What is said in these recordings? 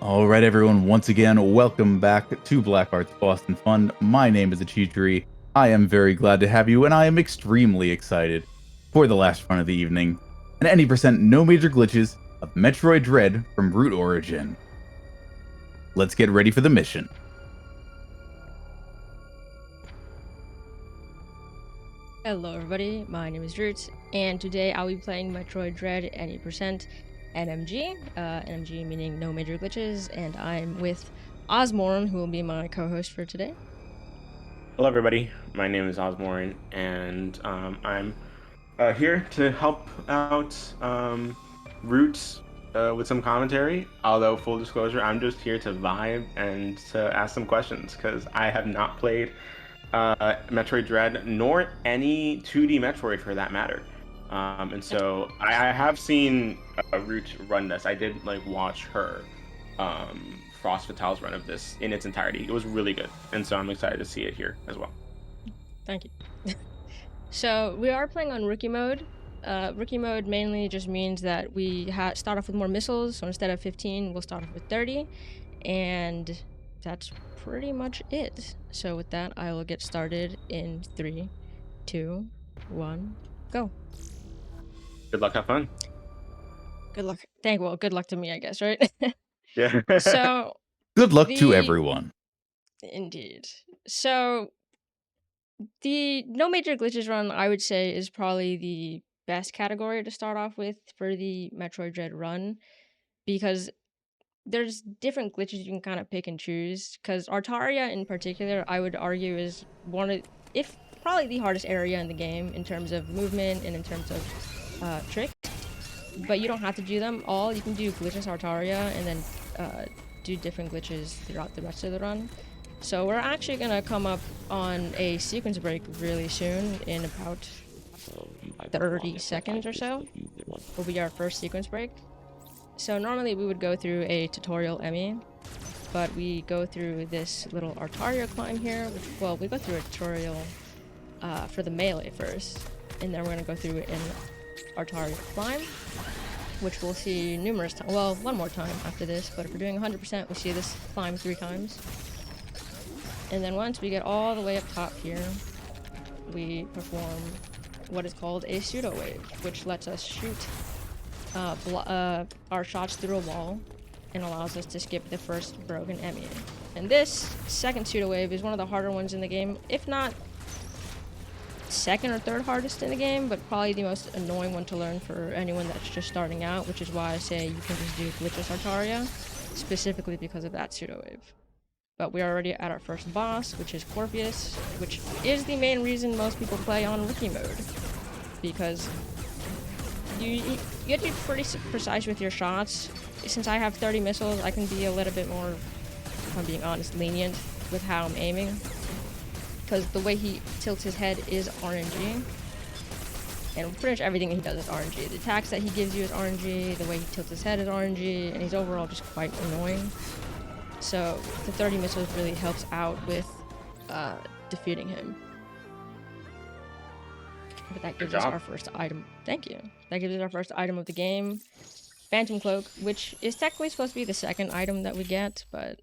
All right, everyone. Once again, welcome back to Blackheart's Boston Fun. My name is ateatree. I am very glad to have you, and I am extremely excited for the last run of the evening. And any percent no major glitches of Metroid Dread from rootorigin. Let's get ready for the mission. Hello everybody, my name is Roots, and today I'll be playing Metroid Dread any percent NMG, NMG meaning no major glitches, and I'm with Osmorn, who will be my co-host for today. Hello, everybody. My name is Osmorn, and I'm here to help out Roots with some commentary. Although, full disclosure, I'm just here to vibe and to ask some questions because I have not played Metroid Dread nor any 2D Metroid for that matter. And so I have seen Root run this. I did watch her. Frost Fatale's run of this in its entirety. It was really good, and so I'm excited to see it here as well. Thank you. So we are playing on rookie mode. Rookie mode mainly just means that we start off with more missiles, so instead of 15, we'll start off with 30, and that's pretty much it. So with that, I will get started in 3, 2, 1, go. Good luck, have fun. Good luck. Good luck to me, I guess, right? Yeah. So Good luck to everyone. Indeed. So the no major glitches run, I would say, is probably the best category to start off with for the Metroid Dread run, because there's different glitches you can kind of pick and choose. Because Artaria in particular, I would argue, is if probably the hardest area in the game in terms of movement and in terms of tricks. But you don't have to do them all. You can do glitches Artaria and then do different glitches throughout the rest of the run. So we're actually gonna come up on a sequence break really soon, in about 30 seconds or so. Will be our first sequence break. So normally we would go through a tutorial Emmy, but we go through this little Artaria climb here, which, we go through a tutorial for the melee first, and then we're gonna go through an Artaria climb, which we'll see numerous times. Well, one more time after this, but if we're doing 100%, we see this climb 3 times. And then once we get all the way up top here, we perform what is called a pseudo wave, which lets us shoot our shots through a wall and allows us to skip the first broken Emmy. And this second pseudo wave is one of the harder ones in the game, if not second or third hardest in the game, but probably the most annoying one to learn for anyone that's just starting out, which is why I say you can just do glitches Artaria, specifically because of that pseudo wave. But we're already at our first boss, which is Corpius, which is the main reason most people play on rookie mode, because you have to be pretty precise with your shots. Since I have 30 missiles, I can be a little bit more, if I'm being honest, lenient with how I'm aiming, because the way he tilts his head is RNG, and pretty much everything he does is RNG. The attacks that he gives you is RNG, the way he tilts his head is RNG, and he's overall just quite annoying. So the 30 missiles really helps out with defeating him. But that gives us our first item. Thank you. That gives us our first item of the game, Phantom Cloak, which is technically supposed to be the second item that we get, but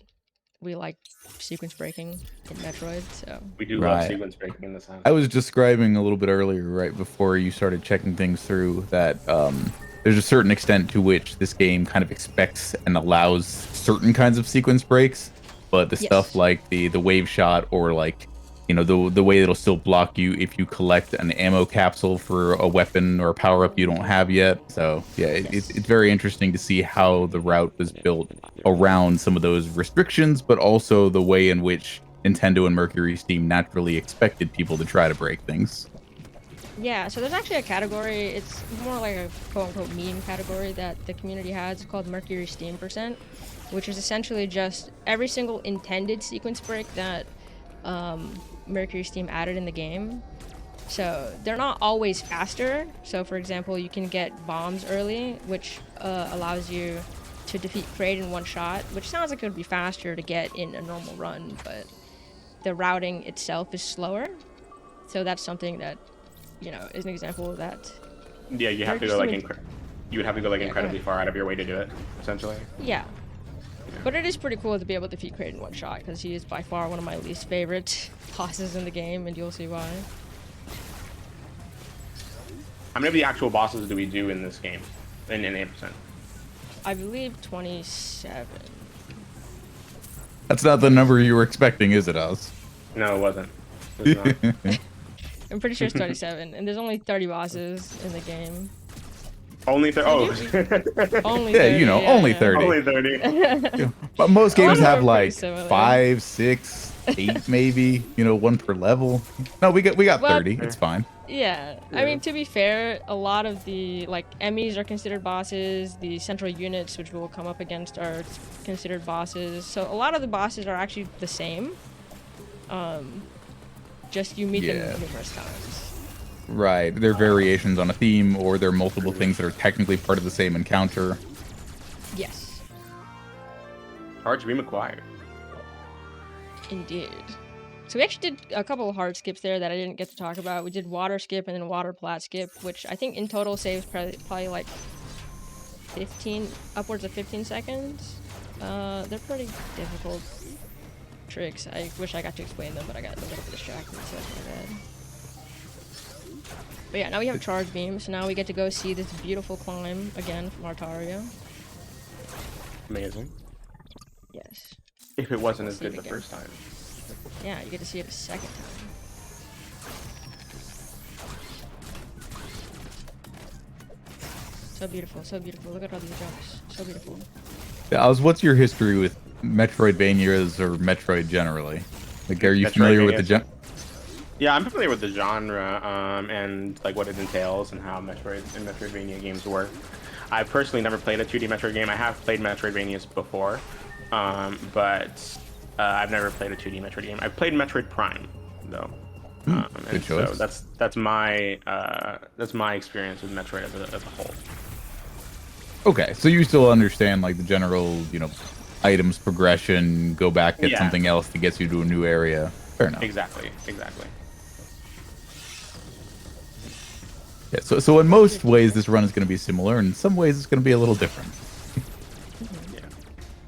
we like sequence breaking in Metroid, so we do love sequence breaking in this house. I was describing a little bit earlier, right before you started checking things through, that there's a certain extent to which this game kind of expects and allows certain kinds of sequence breaks, but the stuff like the wave shot, or like, you know, the way it'll still block you if you collect an ammo capsule for a weapon or a power-up you don't have yet. So yeah, it's very interesting to see how the route was built around some of those restrictions, but also the way in which Nintendo and Mercury Steam naturally expected people to try to break things. Yeah, so there's actually a category, it's more like a quote-unquote meme category that the community has. It's called Mercury Steam %, which is essentially just every single intended sequence break that Mercury Steam added in the game. So they're not always faster. So for example, you can get bombs early, which allows you to defeat Kraid in one shot, which sounds like it would be faster to get in a normal run, but the routing itself is slower. So that's something that, you know, is an example of that. Yeah, you have to go like you would have to go like incredibly far out of your way to do it, essentially. Yeah. But it is pretty cool to be able to defeat Kraid in one shot, because he is by far one of my least favorite bosses in the game, and you'll see why. How many of the actual bosses do we do in this game? In 8%? I believe 27. That's not the number you were expecting, is it, Oz? No, it wasn't. It was not. I'm pretty sure it's 27, and there's only 30 bosses in the game. Only 30. Oh, Only Yeah, 30, you know, yeah, only yeah. 30. only 30. But most A lot games of them have are pretty like similar. 5, 6, 8 maybe, you know, one per level. No, we got Well, 30. It's fine. Yeah, I mean, to be fair, a lot of the, like, enemies are considered bosses, the central units, which we'll come up against, are considered bosses, so a lot of the bosses are actually the same. Just you meet them numerous times. Right. They're variations on a theme, or they're multiple things that are technically part of the same encounter. Yes. Hard dream acquired. Indeed. So we actually did a couple of hard skips there that I didn't get to talk about. We did water skip and then water plat skip, which I think in total saves probably like 15, upwards of 15 seconds. They're pretty difficult tricks. I wish I got to explain them, but I got a little bit distracted, so that's my bad. But yeah, now we have charge beam, so now we get to go see this beautiful climb again from Artaria. Amazing. Yes. If it wasn't as See good it the again. first time. Yeah, you get to see it a second time. So beautiful, so beautiful. Look at all these jumps. So beautiful. Oz, what's your history with Metroidvanias or Metroid generally? Like, are you familiar with the gen? Yeah, I'm familiar with the genre and like what it entails and how Metroid and Metroidvania games work. I've personally never played a 2D Metroid game. I have played Metroidvanias before, but I've never played a 2D Metroid game. I've played Metroid Prime, though. Good choice. So that's my experience with Metroid as a whole. Okay, so you still understand like the general, you know, items progression, go back, get something else that gets you to a new area. Fair enough. Exactly. Yeah, so in most ways this run is going to be similar, and in some ways it's going to be a little different. Yeah.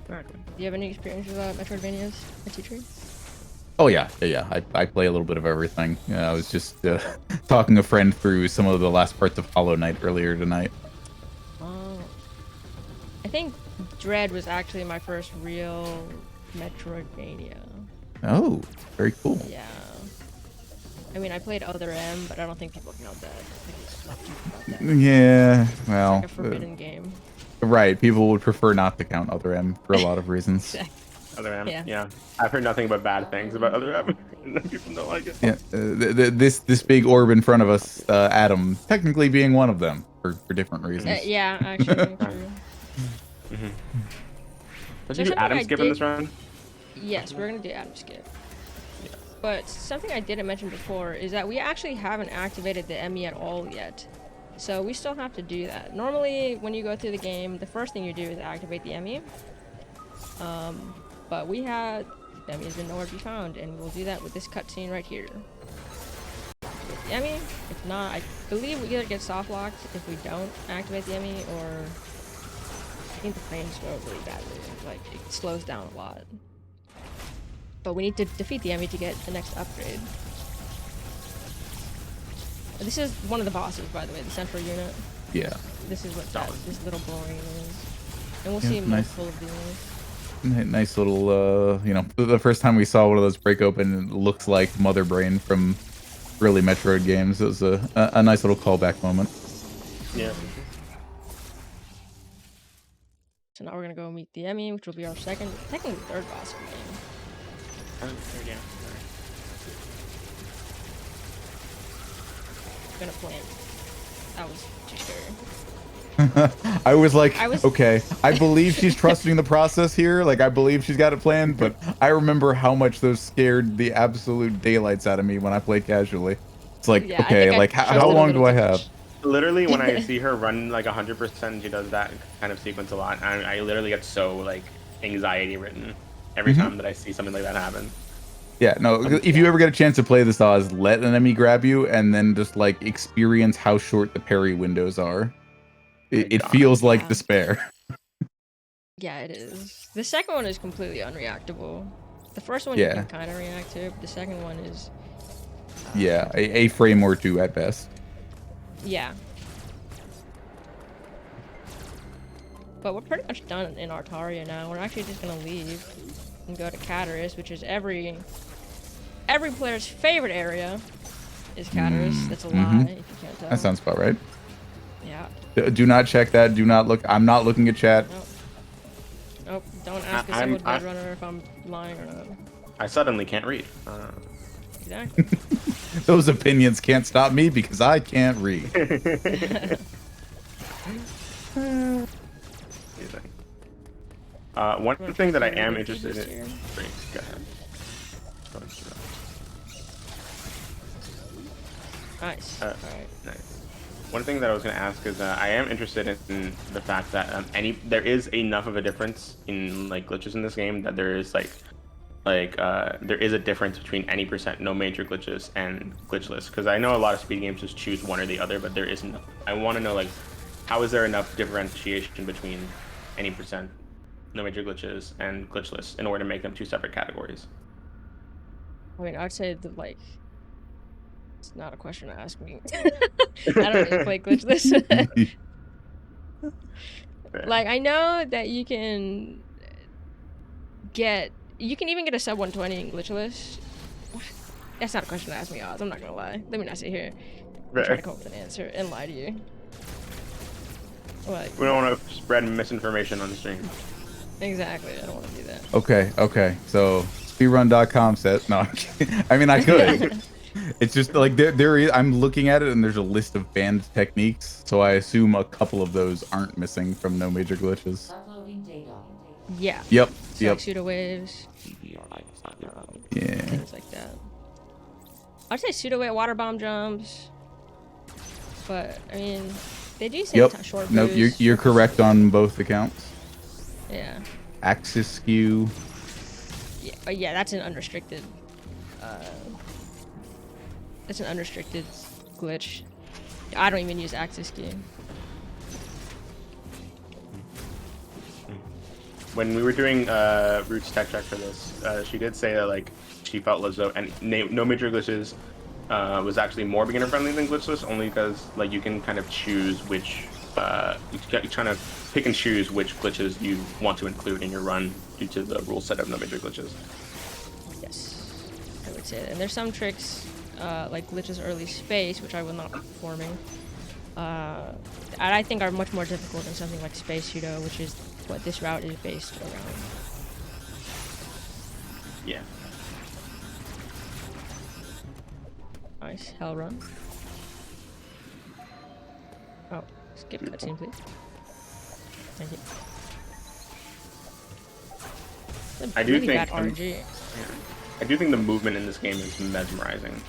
Exactly. Do you have any experience with Metroidvanias, ateatree? Oh yeah. I play a little bit of everything. I was just talking a friend through some of the last parts of Hollow Knight earlier tonight. Oh. I think Dread was actually my first real Metroidvania. Oh, very cool. Yeah. I mean, I played Other M, but I don't think people know that. About that. Yeah, well, Like a forbidden game. Right, people would prefer not to count Other M for a lot of reasons. Other M, Yeah. yeah. I've heard nothing but bad things about Other M. People don't like it. Yeah, this big orb in front of us, Adam, technically being one of them for different reasons. Yeah, actually. True. Did So you do something Adam I skip in did- this run? Yes, we're gonna do Adam skip. But something I didn't mention before is that we actually haven't activated the Emmy at all yet. So we still have to do that. Normally, when you go through the game, the first thing you do is activate the Emmy. But we had the Emmy has been nowhere to be found, and we'll do that with this cutscene right here. With the Emmy, if not, I believe we either get soft locked if we don't activate the Emmy, or I think the frames go really badly. Like it slows down a lot. But we need to defeat the enemy to get the next upgrade. This is one of the bosses, by the way, the central unit. Yeah. This is what this little glowing is. And we'll Yeah, see nice. multiple of these. Nice little, you know, the first time we saw one of those break open, it looks like Mother Brain from early Metroid games. It was a nice little callback moment. Yeah. So now we're gonna go meet the Emmy, which will be our second, technically third boss of the game. Yeah. We're gonna plant. That was too scary. I was like, I was- okay, I believe she's trusting the process here. Like, I believe she's got it planned, but I remember how much those scared the absolute daylights out of me when I played casually. It's like, Yeah, I okay, think I like, how trusted a long little do I too have? much. Literally, when I see her run like 100%, she does that kind of sequence a lot. I literally get so like anxiety ridden every time that I see something like that happen. Yeah, no, if you ever get a chance to play this Oz, let an enemy grab you and then just like experience how short the parry windows are. It God. feels like Yeah. despair. Yeah, it is. The second one is completely unreactable. The first one you Yeah. can kind of react to, but the second one is... Yeah, a frame or two at best. Yeah. But we're pretty much done in Artaria now. We're actually just gonna leave and go to Cataris, which is every player's favorite area is Cataris. That's a lie, if you can't tell. That sounds about right. Yeah. Do not check that. Do not look. I'm not looking at chat. Nope. Nope. Don't ask a single dead runner if I'm lying or not. I suddenly can't read. Exactly. Those opinions can't stop me because I can't read. One thing that I am interested in. Great, go ahead. Nice. Alright. Nice. One thing that I was going to ask is I am interested in the fact that there is enough of a difference in like glitches in this game that there is there is a difference between any percent no major glitches and glitchless, because I know a lot of speed games just choose one or the other, but there isn't. I want to know, like, how is there enough differentiation between any percent no major glitches and glitchless in order to make them two separate categories? I mean, I'd say that, like, it's not a question to ask me. I don't really play glitchless. Like, I know that you can even get a sub 120 in glitchless. That's not a question to ask me, Oz. I'm not gonna lie. Let me not sit here and try to come up with an answer and lie to you. Like, we don't want to spread misinformation on the stream. Exactly. I don't want to do that. Okay. So speedrun.com says no. I mean, I could. It's just like there is. I'm looking at it and there's a list of banned techniques, so I assume a couple of those aren't missing from no major glitches. Yeah. Yep. So like pseudo waves. Yeah. Things like that. I'd say pseudo wave water bomb jumps, but I mean, they do say short boost. Nope. You're correct on both accounts. Yeah. Axis skew. Yeah. Yeah. That's an unrestricted. That's an unrestricted glitch. I don't even use axis skew. When we were doing Root's tech check for this, she did say that like she felt as though no major glitches was actually more beginner friendly than glitchless, only because like you can kind of choose which you're trying to pick and choose which glitches you want to include in your run due to the rule set of no major glitches. Yes, I would say that. And there's some tricks like glitches early space, which I will not be performing. And I think are much more difficult than something like space pseudo, which is what this route is based around. Yeah. Nice. Hell run. Oh, skip cutscene, please. Thank you. I do really think bad RNG. I do think the movement in this game is mesmerizing.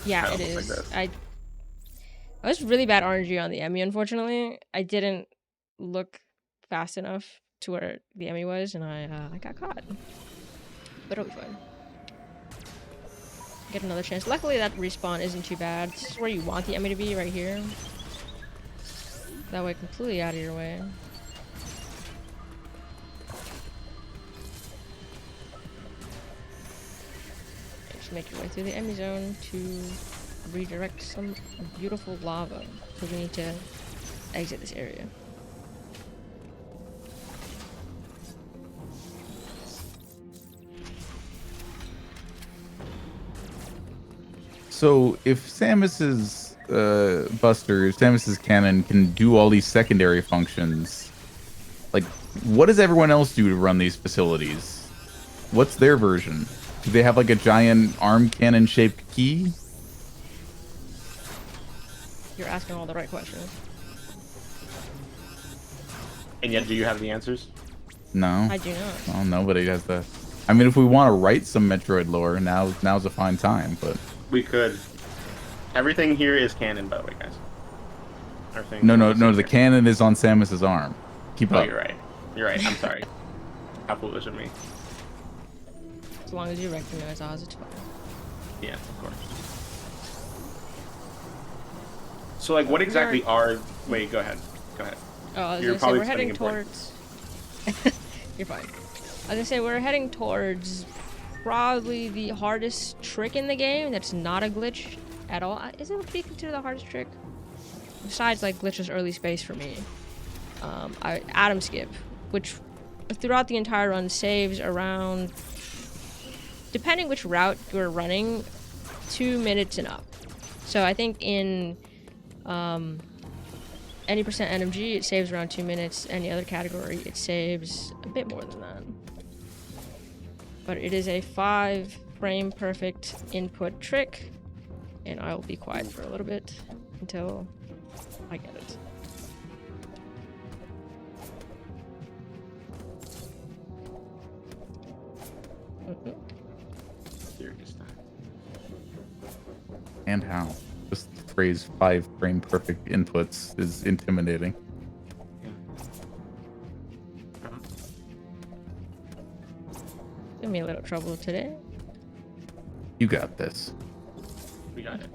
Yeah, it is. Like I was really bad RNG on the Emmy, unfortunately. I didn't look fast enough to where the Emmy was, and I got caught. But it'll be fine. Get another chance. Luckily, that respawn isn't too bad. This is where you want the Emmy to be, right here. That way, completely out of your way. Just make your way through the Emmy zone to redirect some beautiful lava. So we need to exit this area. So if Samus's Samus's cannon can do all these secondary functions, like what does everyone else do to run these facilities? What's their version? Do they have like a giant arm cannon shaped key? You're asking all the right questions. And yet, do you have the answers? No. I do not. Well, nobody has the. I mean, if we want to write some Metroid lore, now's a fine time, but. We could. Everything here is canon, by the way, guys. Everything. No. The cannon is on Samus's arm. Keep up. You're right. I'm sorry. How foolish of me. As long as you recognize Oz, it's fine. Yeah, of course. So, like, what exactly are? Wait, go ahead. Oh, I was gonna say we're heading towards. You're fine. I was gonna say we're heading towards probably the hardest trick in the game. That's not a glitch at all. Is it what we consider the hardest trick? Besides like glitchless early space for me, atom skip, which throughout the entire run saves around, depending which route you're running, 2 minutes and up. So I think in any percent NMG, it saves around 2 minutes. Any other category, it saves a bit more than that. But it is a 5 frame perfect input trick, and I will be quiet for a little bit until I get it. Serious time. And how? Just the phrase 5 frame perfect inputs is intimidating. Give me a little trouble today. You got this. We got it.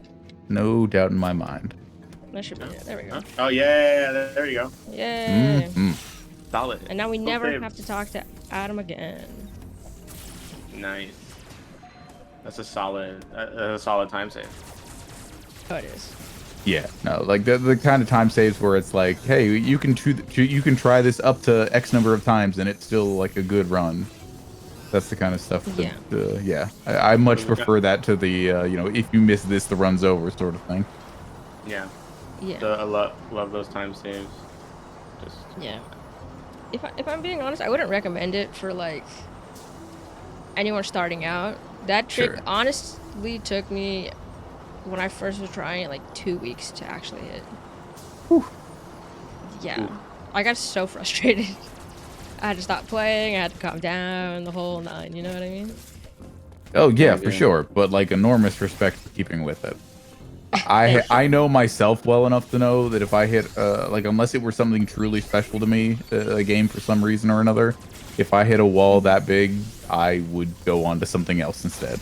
No doubt in my mind. That should be it. There we go. Oh yeah, there you go. Yay! Solid. And now we Well never saved. have to talk to Adam again. Nice. That's a solid time save. Oh, it is. Yeah, no, like the kind of time saves where it's like, hey, you can try this up to X number of times and it's still like a good run. That's the kind of stuff. That, Yeah. I much prefer that to the you know, if you miss this, the run's over sort of thing. Yeah. Yeah. I love those time saves. Just Yeah. If I'm being honest, I wouldn't recommend it for like anyone starting out. That trick Sure. honestly took me, when I first was trying it, like 2 weeks to actually hit. Whew. Yeah. I got so frustrated. I had to stop playing, I had to calm down, the whole 9, you know what I mean? Oh yeah, for Yeah. sure. But like enormous respect for keeping with it. I know myself well enough to know that if I hit like, unless it were something truly special to me, a game for some reason or another, if I hit a wall that big, I would go on to something else instead.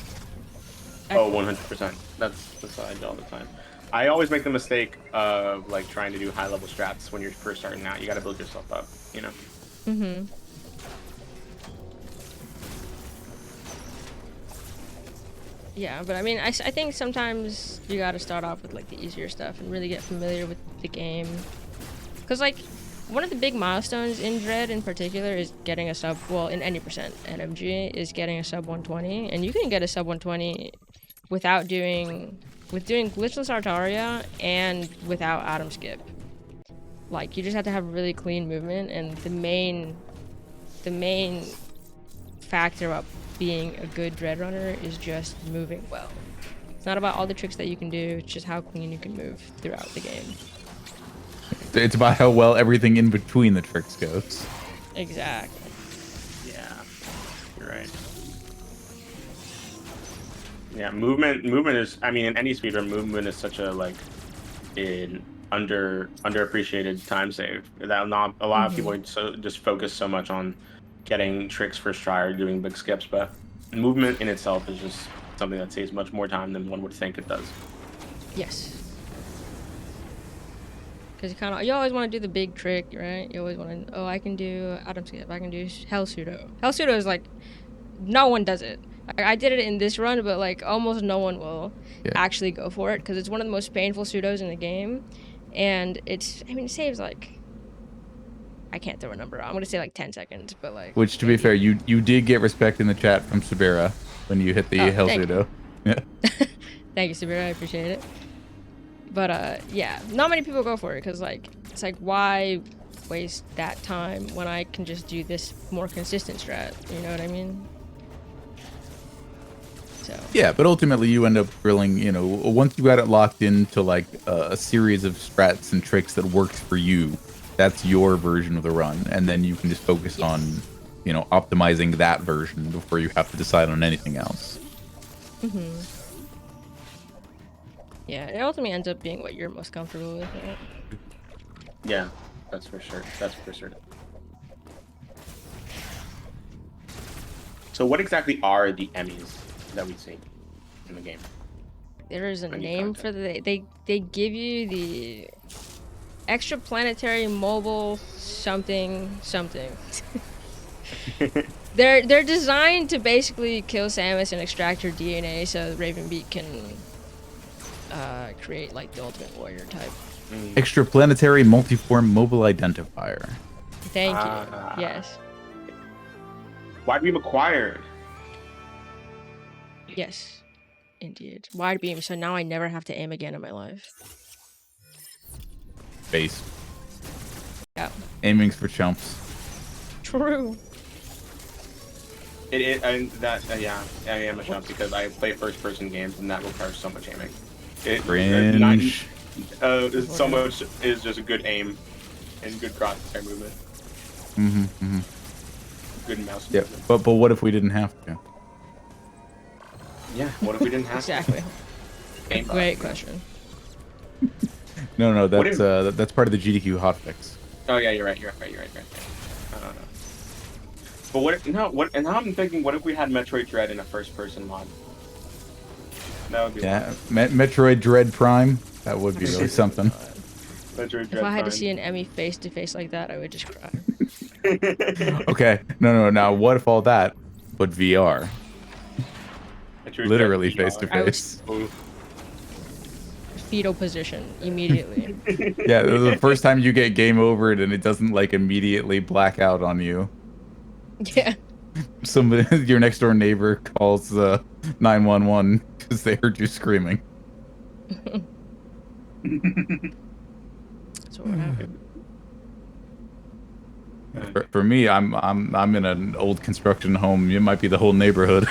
Oh, 100%. That's what I do all the time. I always make the mistake of like trying to do high level strats when you're first starting out. You got to build yourself up, you know. Mm-hmm. Yeah, but I mean, I think sometimes you gotta start off with like the easier stuff and really get familiar with the game. Cause like, one of the big milestones in Dread in particular is getting a sub, well, in any percent NMG, is getting a sub 120. And you can get a sub 120 with doing glitchless Artaria and without atom skip. Like, you just have to have really clean movement, and the main factor about being a good Dread runner is just moving well. It's not about all the tricks that you can do, it's just how clean you can move throughout the game. It's about how well everything in between the tricks goes. Exactly. Yeah, you're right. Yeah, movement is. I mean, in any speedrun, movement is such a like an underappreciated time save. That not a lot of people just focus so much on getting tricks first try or doing big skips, but movement in itself is just something that saves much more time than one would think it does. Yes. Because you always want to do the big trick, right? You always want to, oh, I can do atom skip, I can do hell pseudo. Hell pseudo is like, no one does it. I did it in this run, but like almost no one will actually go for it because it's one of the most painful pseudos in the game, and it saves like, I can't throw a number out. I'm gonna say like 10 seconds, but like. Which, to be fair, you did get respect in the chat from Sabera when you hit the hell pseudo. Yeah. Thank you, Sabira. I appreciate it. But yeah, not many people go for it because like it's like, why waste that time when I can just do this more consistent strat? You know what I mean? So. Yeah, but ultimately you end up drilling, you know, once you got it locked into like a series of strats and tricks that works for you, that's your version of the run. And then you can just focus on, you know, optimizing that version before you have to decide on anything else. Mm-hmm. Yeah, it ultimately ends up being what you're most comfortable with, right? Yeah, that's for sure. That's for certain. So what exactly are the Emmys that we see in the game? There is a name for they give you the extraplanetary mobile something. They're designed to basically kill Samus and extract her DNA so Ravenbeak can create like the Ultimate Warrior type. Extraplanetary multiform mobile identifier. Thank you. Yes. Wide beam acquired. Yes. Indeed. Wide beam, so now I never have to aim again in my life. Base. Yeah. Aiming's for chumps. True. And that yeah, I am a chump because I play first-person games and that requires so much aiming. Cringe. So much is just a good aim and good crosshair movement. Good mouse Yeah, movement. but what if we didn't have to? Yeah, what if we didn't have Exactly. to? Great question. No, that's part of the GDQ hotfix. Oh yeah, you're right. But what if, no, what, and now I'm thinking, what if we had Metroid Dread in a first-person mod? That would be Metroid Dread Prime. That would be really something. Metroid Dread If I had to Prime. see an Emmy face to face like that, I would just cry. Okay, no. Now, what if all that, but VR? Metroid Literally Dread face to VR. face. Ooh. Fetal position immediately. Yeah, the first time you get game overed and it doesn't like immediately black out on you. Yeah. Somebody, your next door neighbor calls 911 because they heard you screaming. That's what happened. For me, I'm in an old construction home. It might be the whole neighborhood.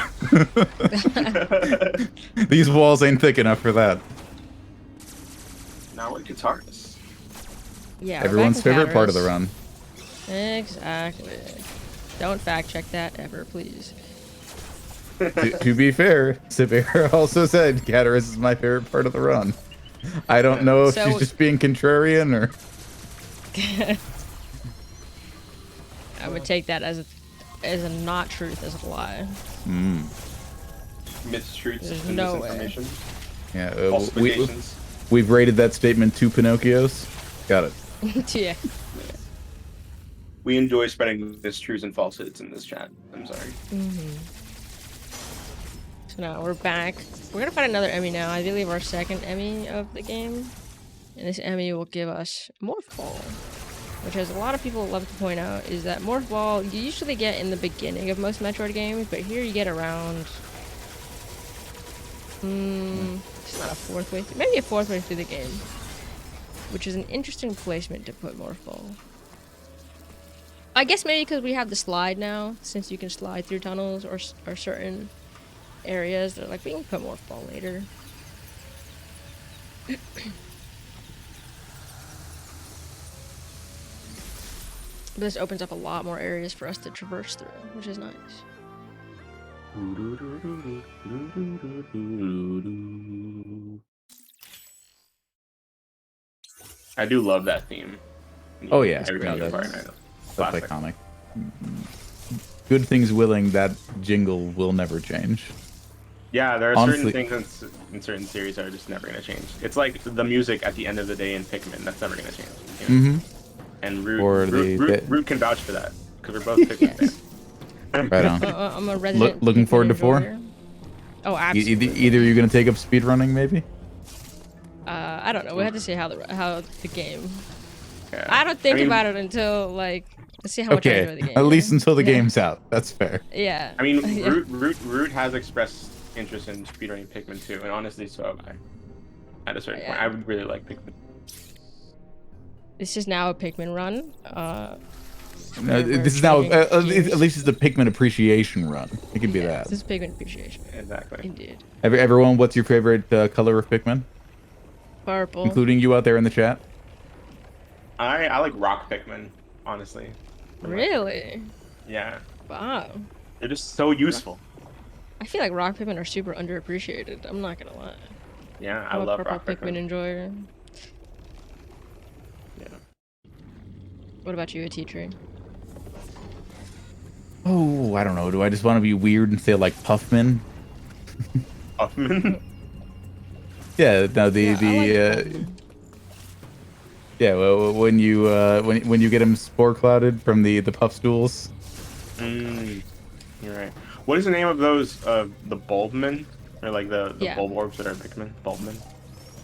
These walls ain't thick enough for that. Now we're guitarists. Yeah. Everyone's favorite part of the run. Exactly. Don't fact check that ever, please. To be fair, Severa also said Cataris is my favorite part of the run. I don't know if she's just being contrarian or... I would take that as a not truth, as a lie. Mistruths There's and no misinformation. Yeah, Falsifications. we've rated that statement 2 Pinocchios. Got it. Yeah. We enjoy spreading mistruths and falsehoods in this chat. I'm sorry. So now we're back. We're gonna find another Emmy now. I believe our second Emmy of the game. And this Emmy will give us Morph Ball. Which, as a lot of people love to point out, is that Morph Ball you usually get in the beginning of most Metroid games, but here you get around... it's not a fourth way through, maybe a fourth way through the game. Which is an interesting placement to put Morph Ball. I guess maybe because we have the slide now, since you can slide through tunnels or certain areas, they're like, we can put Morph Ball later. But this opens up a lot more areas for us to traverse through, which is nice. I do love that theme. Oh yeah, Everything no, is that's Classic. iconic. Good things willing, that jingle will never change. Yeah, there are Honestly, certain things in certain series that are just never gonna change. It's like the music at the end of the day in Pikmin. That's never gonna change. You know? And Root can vouch for that because we're both Pikmin fans. Right on. I'm a resident. Looking forward to 4. enjoyer. Oh, absolutely. Either you're gonna take up speedrunning, maybe. I don't know. We have to see how the game. Yeah. I don't think about it until like let's see how much I enjoy the game. At least until the game's out. That's fair. Yeah. I mean, Yeah. Root has expressed interest in speedrunning Pikmin too, and honestly, so have I. At a certain point, I would really like Pikmin. This is now a Pikmin run. No, this is now at least it's a Pikmin appreciation run. It could be that. This is Pikmin appreciation. Exactly. Indeed. Everyone, what's your favorite color of Pikmin? Purple. Including you out there in the chat. I like rock Pikmin, honestly. Really? Yeah. Wow. They're just so useful. I feel like rock Pikmin are super underappreciated. I'm not gonna lie. Yeah, I I'm love a purple rock Pikmin enjoyer. Yeah. What about you, ateatree? Oh, I don't know. Do I just want to be weird and say like Puffman? Puffman? Yeah, no, yeah, well, when you get him spore clouded from the puff stools, Mm, you're right. What is the name of those? The bulbmen, or like the Yeah, bulb orbs that are Pikmin? Bulbmen.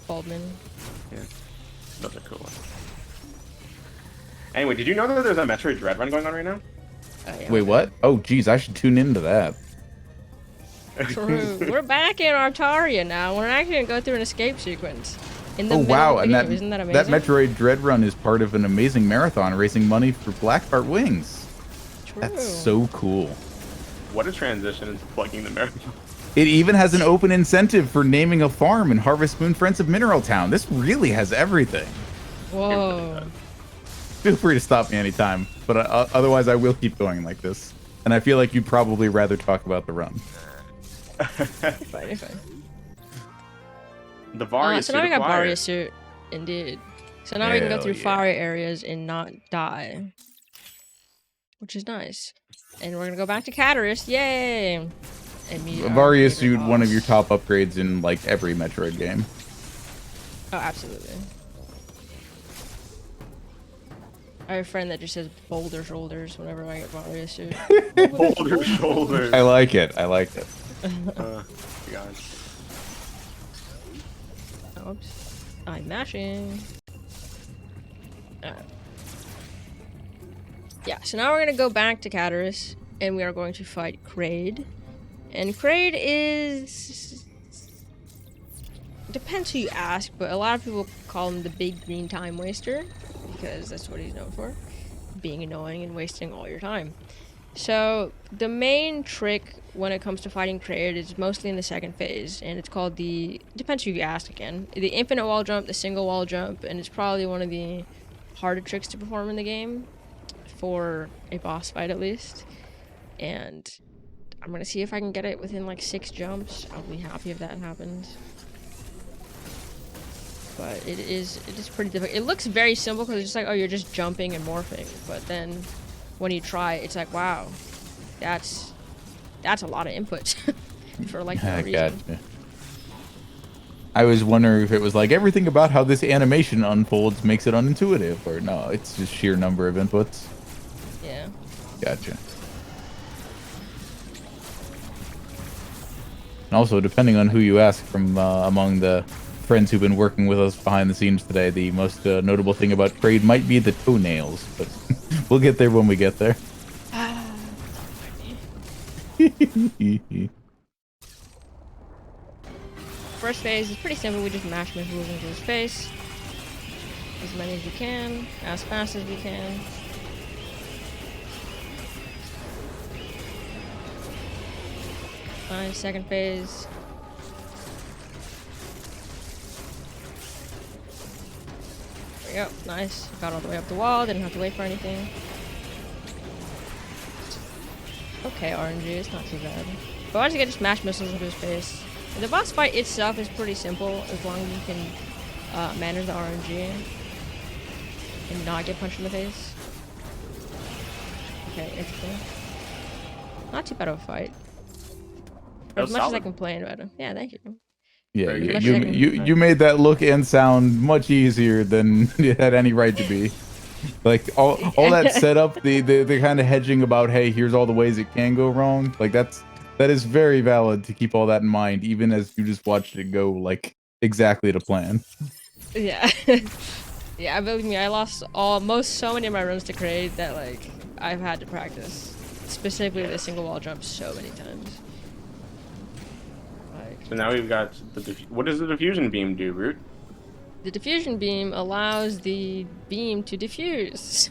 Baldman. Yeah, those are cool. Anyway, did you know that there's a Metroid Dread run going on right now? Oh, yeah, Wait, okay. what? Oh, geez, I should tune into that. True. We're back in Artaria now. We're actually gonna go through an escape sequence in the Oh, middle wow, of the and game. Isn't that amazing? Metroid Dread run is part of an amazing marathon raising money for Blackheart wings. True. That's so cool. What a transition into plugging the marathon. It even has an open incentive for naming a farm in Harvest Moon Friends of Mineral Town. This really has everything. Whoa. Feel free to stop me anytime, but otherwise I will keep going like this. And I feel like you'd probably rather talk about the run. Fine. The Varia So suit now we got acquired. Varia suit, indeed. So now we can go Hell through yeah. fire areas and not die, which is nice. And we're gonna go back to Caterus, yay! And meet our Varia favorite suit, one of your boss. top upgrades in like every Metroid game. Oh, absolutely. I have a friend that just says boulder shoulders whenever I get Varia suit. Boulder shoulders. I like it. I like it. God. Oops. I'm mashing. Alright. Yeah, so now we're gonna go back to Caterus, and we are going to fight Kraid. And Kraid is... Depends who you ask, but a lot of people call him the big green time waster, because that's what he's known for. Being annoying and wasting all your time. So, the main trick when it comes to fighting Kraid is mostly in the second phase, and it's called the... Depends who you ask again. The infinite wall jump, the single wall jump, and it's probably one of the harder tricks to perform in the game, for a boss fight at least. And I'm gonna see if I can get it within like 6 jumps. I'll be happy if that happens. But it is pretty difficult. It looks very simple because it's just like, oh, you're just jumping and morphing. But then when you try, it's like, wow, that's a lot of input for like no reason. Gotcha. I was wondering if it was like everything about how this animation unfolds makes it unintuitive, or no, it's just sheer number of inputs. Yeah. Gotcha. And also, depending on who you ask from among the friends who've been working with us behind the scenes today, the most notable thing about Kraid might be the toenails, but we'll get there when we get there. First phase is pretty simple. We just mash missiles into his face. As many as you can, as fast as we can. Fine, second phase. There we go, nice. Got all the way up the wall, didn't have to wait for anything. Okay, RNG, it's not too bad. But once you get just mash missiles into his face. The boss fight itself is pretty simple as long as you can manage the RNG and not get punched in the face. Okay, interesting. Not too bad of a fight. For as much as I complain about it. Yeah, thank you. Yeah, Very you made that look and sound much easier than it had any right to be. Like all that setup, the kind of hedging about, hey, here's all the ways it can go wrong. Like that is very valid to keep all that in mind, even as you just watched it go like exactly to plan. Yeah. Yeah, believe me, I lost so many of my runs to Kraid that like I've had to practice. Specifically the single wall jump so many times. So now we've got the what does the diffusion beam do, Root? The diffusion beam allows the beam to diffuse.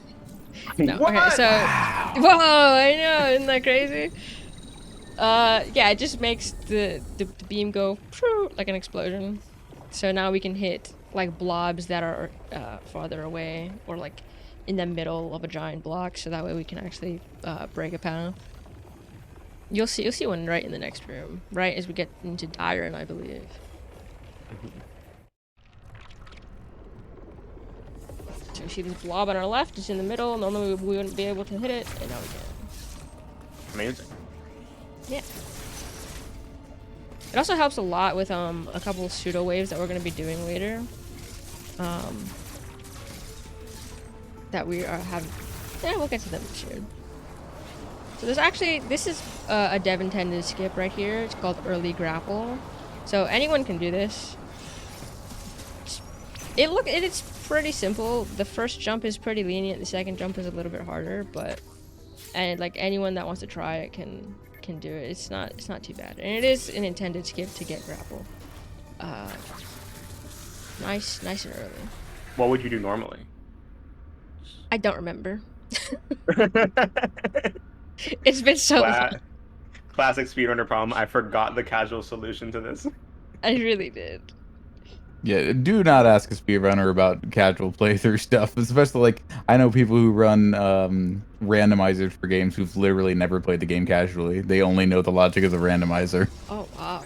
No, What? okay, so whoa, I know, isn't that crazy? Yeah, it just makes the beam go like an explosion. So now we can hit like blobs that are farther away or like in the middle of a giant block, so that way we can actually break a path. You'll see one right in the next room, right as we get into Dyron, I believe. So you see this blob on our left, it's in the middle. Normally we wouldn't be able to hit it, and now we can. Amazing. Yeah. It also helps a lot with a couple of pseudo waves that we're gonna be doing later. That we are having. Yeah, we'll get to them soon. So So this is a dev intended skip right here. It's called early grapple. So anyone can do this. It's pretty simple. The first jump is pretty lenient. The second jump is a little bit harder, and like anyone that wants to try it can do it. It's not too bad, and it is an intended skip to get grapple. Nice and early. What would you do normally? I don't remember. It's been so long. Classic speedrunner problem. I forgot the casual solution to this. I really did. Yeah, do not ask a speedrunner about casual playthrough stuff, especially like I know people who run randomizers for games who've literally never played the game casually. They only know the logic of the randomizer. Oh wow,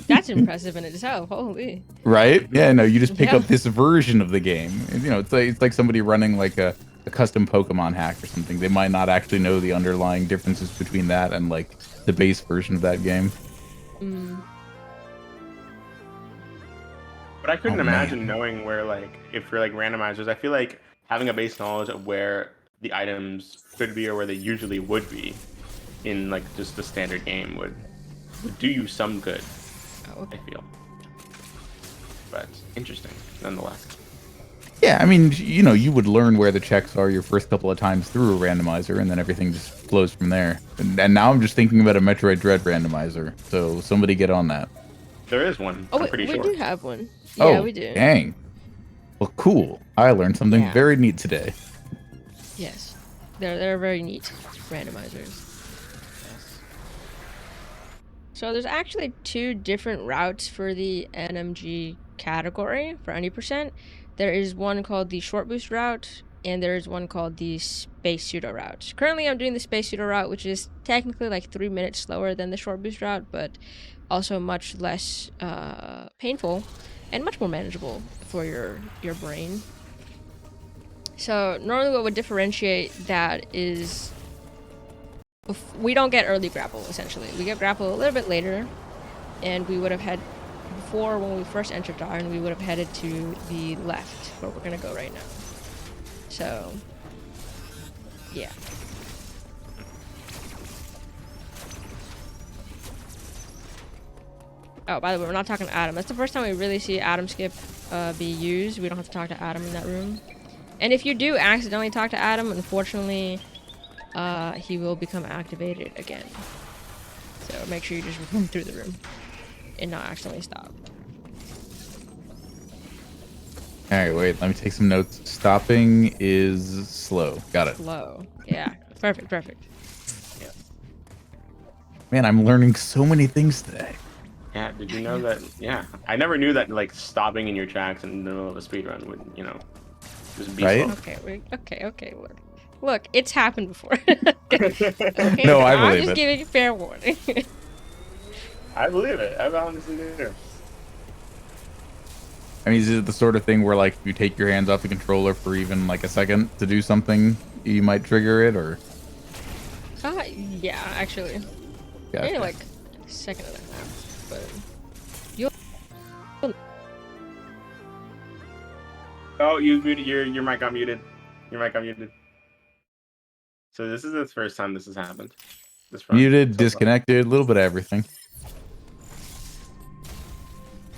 that's impressive in itself. Holy. Right? Yeah, no, you just pick Yeah. up this version of the game. You know, it's like somebody running like a custom Pokemon hack or something. They might not actually know the underlying differences between that and like the base version of that game. Mm. But I couldn't Oh, imagine man. knowing where, like, if you're like randomizers, I feel like having a base knowledge of where the items could be or where they usually would be in like just the standard game would do you some good. Oh, okay. I feel. But interesting, nonetheless. Yeah, I mean, you know, you would learn where the checks are your first couple of times through a randomizer, and then everything just flows from there. And now I'm just thinking about a Metroid Dread randomizer, so somebody get on that. There is one. Oh, I'm pretty we sure. do have one. Yeah, Oh, we do. dang. Well, cool. I learned something Yeah. very neat today. Yes, they're very neat randomizers. So there's actually two different routes for the NMG category for 90%. There is one called the short boost route, and there is one called the space pseudo route. Currently, I'm doing the space pseudo route, which is technically like 3 minutes slower than the short boost route, but also much less painful and much more manageable for your brain. So normally what would differentiate that is we don't get early grapple, essentially. We get grapple a little bit later, and we would have had, before when we first entered Darn, we would have headed to the left, where we're going to go right now. So, yeah. Oh, by the way, we're not talking to Adam. That's the first time we really see Adam skip be used. We don't have to talk to Adam in that room. And if you do accidentally talk to Adam, unfortunately, he will become activated again. So make sure you just run through the room and not accidentally stop. All right, wait, let me take some notes. Stopping is slow. Got it. Slow. Yeah. Perfect. Yeah. Man, I'm learning so many things today. Yeah. Did you know that? Yeah. I never knew that like stopping in your tracks in the middle of a speed run would, you know, just be Right? slow. Okay. Look, it's happened before. Okay, No, I I'm believe just it. giving you fair warning. I believe it. I honestly do. I mean, is it the sort of thing where, like, if you take your hands off the controller for even, like, a second to do something, you might trigger it, or? Yeah, actually. Gotcha. Maybe like a second and a half, but you'll... Oh, you muted your mic got muted. Your mic got muted. So this is the first time this has happened. This run Muted, so far. disconnected, a little bit of everything.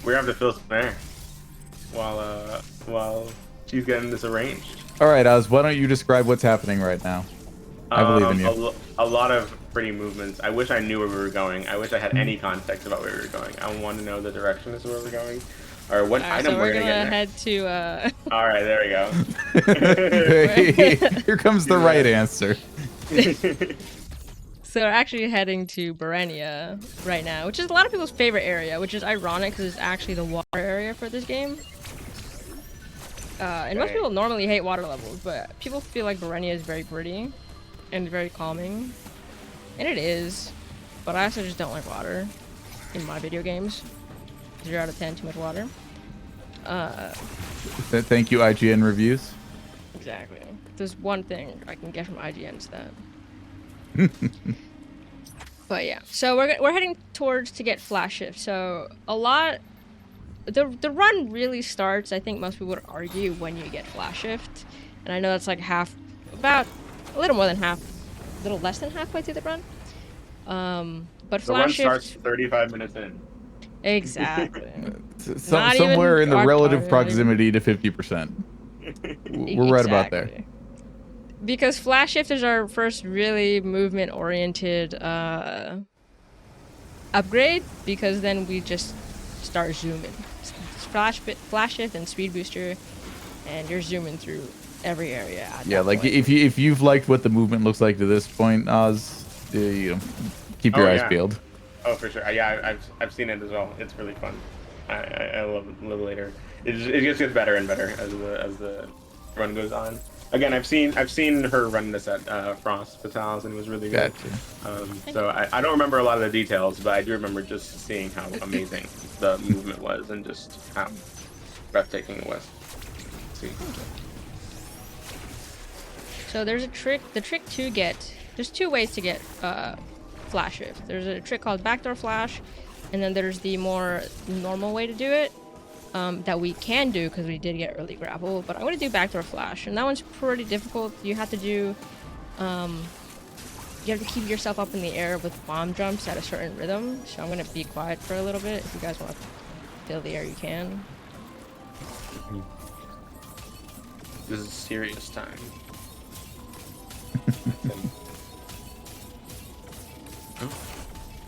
We have to fill some air while she's getting this arranged. All right, Oz, why don't you describe what's happening right now? I believe in you. A lot of pretty movements. I wish I knew where we were going. I wish I had any context about where we were going. I want to know the direction as to where we're going, or what item so we're we're gonna get head next. to All right, there we go. Here comes the right answer. So we're actually heading to Berenia right now, which is a lot of people's favorite area, which is ironic because it's actually the water area for this game. And most people normally hate water levels, but people feel like Berenia is very pretty and very calming. And it is, but I also just don't like water in my video games. 0 out of 10, too much water. Thank you, IGN Reviews. Exactly. There's one thing I can get from IGN is that. But yeah, so we're heading towards to get flash shift. So the run really starts, I think most people would argue, when you get flash shift, and I know that's like about a little more than half little less than halfway through the run. But The run flash starts shift 35 minutes in. exactly. Somewhere in the relative not even proximity to 50%. We're right about there. exactly. Because flash shift is our first really movement oriented upgrade, because then we just start zooming. Flash shift and speed booster, and you're zooming through every area at Yeah, that like point. if you've liked what the movement looks like to this point, Oz, you know, keep your eyes peeled. Oh, for sure. Yeah, I've seen it as well. It's really fun. I love it. A little later. It just gets better and better as the run goes on. Again, I've seen her run this at Frost Fatales, and it was really good. Gotcha. So I don't remember a lot of the details, but I do remember just seeing how amazing the movement was and just how breathtaking it was. Let's see. So there's a trick. The trick to get, there's two ways to get flash shift. There's a trick called backdoor flash, and then there's the more normal way to do it that we can do because we did get early grapple. But I'm gonna do backdoor flash, and that one's pretty difficult. You have to do, you have to keep yourself up in the air with bomb jumps at a certain rhythm. So I'm gonna be quiet for a little bit. If you guys want to fill the air, you can. This is serious time.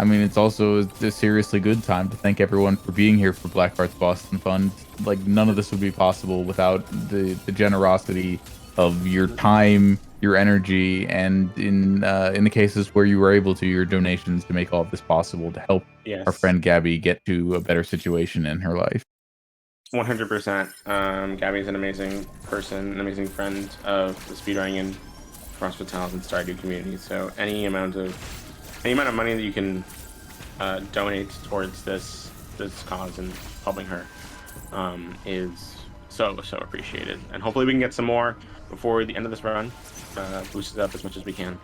I mean, it's also a seriously good time to thank everyone for being here for Blackheart's Boston Fund. Like, none of this would be possible without the generosity of your time, your energy, and in the cases where you were able to, your donations to make all of this possible to help our friend Gabby get to a better situation in her life. 100%. Gabby's an amazing person, an amazing friend of the speedrunning and Frost Fatales and Stardew community. So any amount of money that you can donate towards this cause and helping her is so appreciated. And hopefully we can get some more before the end of this run. Boost it up as much as we can.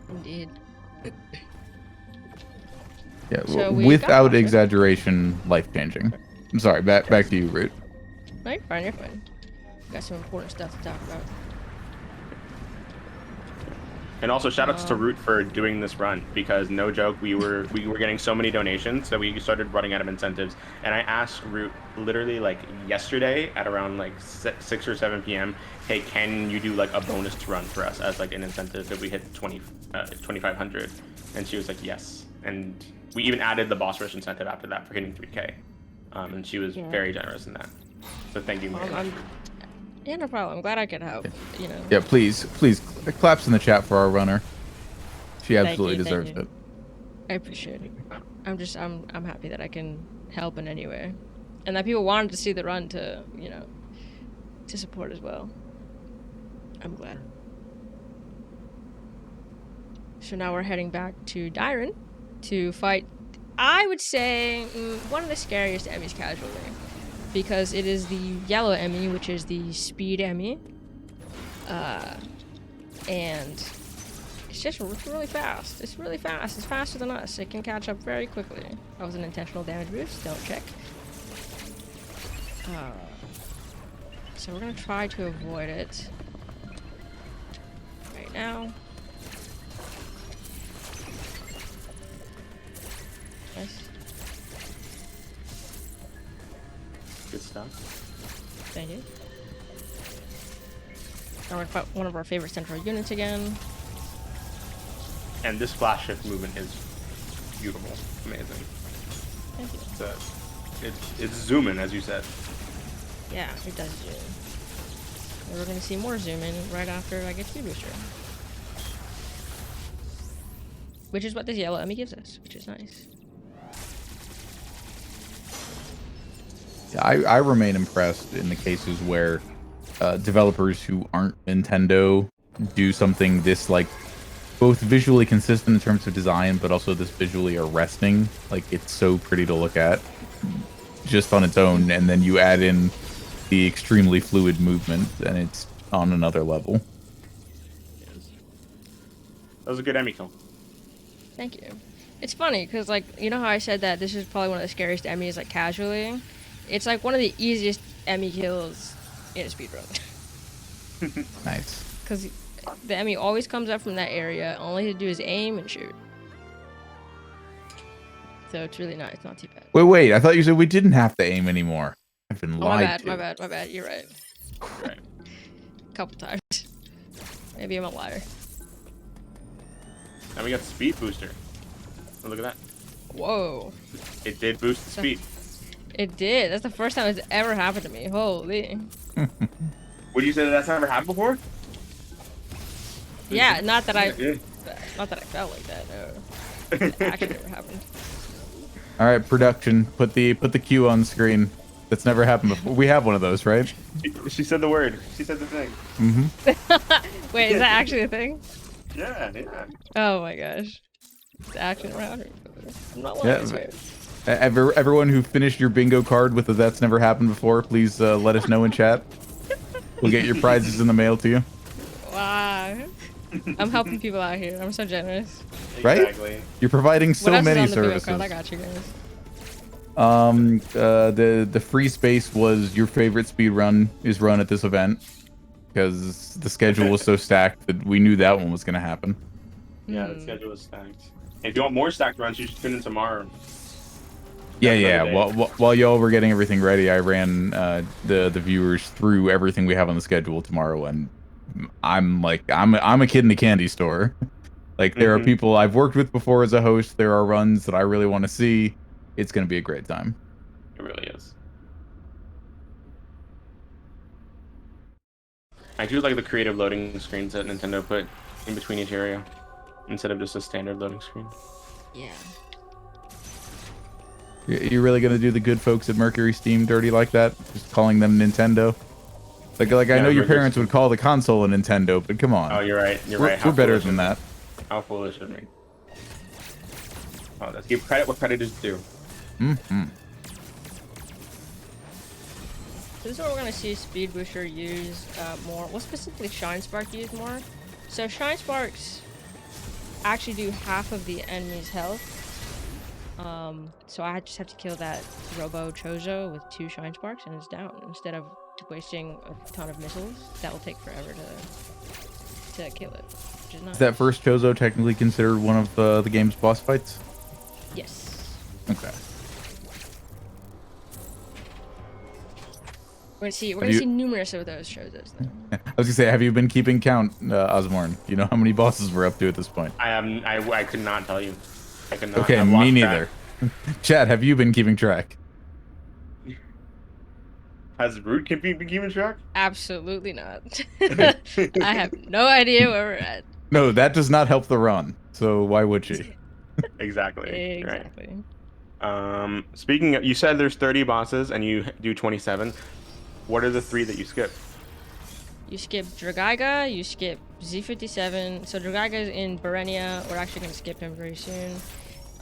Indeed. Yeah, So without exaggeration, life-changing. I'm sorry, back to you, Root. No, you're fine, you're fine. Got some important stuff to talk about. And also shoutouts to Root for doing this run, because no joke, we were getting so many donations that we started running out of incentives. And I asked Root literally like yesterday at around like 6 or 7 p.m. Hey, can you do like a bonus run for us as like an incentive if we hit 2,500? And she was like yes. And we even added the boss rush incentive after that for hitting 3K. And she was very generous in that. So thank you very much. Yeah, no problem. I'm glad I could help. You know. Yeah, please, claps in the chat for our runner. She absolutely deserves it. I appreciate it. I'm happy that I can help in any way, and that people wanted to see the run to, you know, to support as well. I'm glad. So now we're heading back to Dyron to fight, I would say, one of the scariest enemies casually. Because it is the yellow Emmy, which is the speed Emmy. And it's just really fast. It's really fast. It's faster than us. It can catch up very quickly. That was an intentional damage boost. Don't check. So we're going to try to avoid it right now. Nice. Good stuff. Thank you. Now we're fight one of our favorite central units again. And this flash shift movement is beautiful, amazing. Thank you. It's zooming, as you said. Yeah, it does zoom. And we're gonna see more zoom in right after I get speed booster. Which is what this yellow Emmy gives us, which is nice. I remain impressed in the cases where developers who aren't Nintendo do something this like both visually consistent in terms of design, but also this visually arresting. Like, it's so pretty to look at just on its own, and then you add in the extremely fluid movement, and it's on another level. That was a good Emmy kill. Thank you. It's funny because, like, you know how I said that this is probably one of the scariest Emmys, like, casually? It's like one of the easiest Emmy kills in a speedrun. Nice. Because the enemy always comes up from that area. All you have to do is aim and shoot. So it's really not. It's not too bad. Wait. I thought you said we didn't have to aim anymore. I've been Oh, my lied bad. to. My bad. My bad. You're right. Right. A couple times. Maybe I'm a liar. Now we got speed booster. Oh, look at that. Whoa. It did boost the speed. It did. That's the first time it's ever happened to me. Holy. Would you say that's never happened before? Yeah, not that I Yeah. felt like that. No. It actually never happened. All right, production. Put the cue on screen. That's never happened before. We have one of those, right? She said the word. She said the thing. Mm-hmm. Wait, is that actually a thing? Yeah. Oh my gosh. It's actually never happened. I'm not lying, I swear. Everyone who finished your bingo card with the "That's never happened before," please let us know in chat. We'll get your prizes in the mail to you. Wow. I'm helping people out here. I'm so generous. Right? Exactly. You're providing so What else many is on the bingo services. card? I got you guys. The free space was your favorite speed run is run at this event because the schedule was so stacked that we knew that one was going to happen. Yeah, the schedule is stacked. If you want more stacked runs, you should tune in tomorrow. Yeah. While y'all were getting everything ready, I ran the viewers through everything we have on the schedule tomorrow, and I'm a kid in a candy store. Like there are people I've worked with before as a host. There are runs that I really want to see. It's going to be a great time. It really is. I do like the creative loading screens that Nintendo put in between each area instead of just a standard loading screen. Yeah. You're really going to do the good folks at Mercury Steam dirty like that? Just calling them Nintendo? Like I know your parents would call the console a Nintendo, but come on. Oh, you're right. We're better than that. How foolish of me. Oh, let's give credit what credit is due. Mm-hmm. This is where we're going to see Speed Booster used more. Well, specifically Shine Spark used more. So Shine Sparks actually do half of the enemy's health. So I just have to kill that Robo Chozo with 2 Shine Sparks and it's down. Instead of wasting a ton of missiles, that will take forever to kill it. Which is nice. Is that first Chozo technically considered one of the game's boss fights? Yes. Okay. We're gonna see numerous of those Chozos then. I was gonna say, have you been keeping count, Osborne? You know how many bosses we're up to at this point? I could not tell you. I could not. Okay, I've me lost neither. Chad, have you been keeping track? track. Has Root been keeping track? Absolutely not. I have no idea where we're at. No, that does not help the run. So why would she? Exactly. Exactly. Right. Speaking of, you said there's 30 bosses and you do 27. What are the 3 that you skip? You skip Dragaiga, you skip Z57. So Dragaiga is in Berenia. We're actually going to skip him very soon.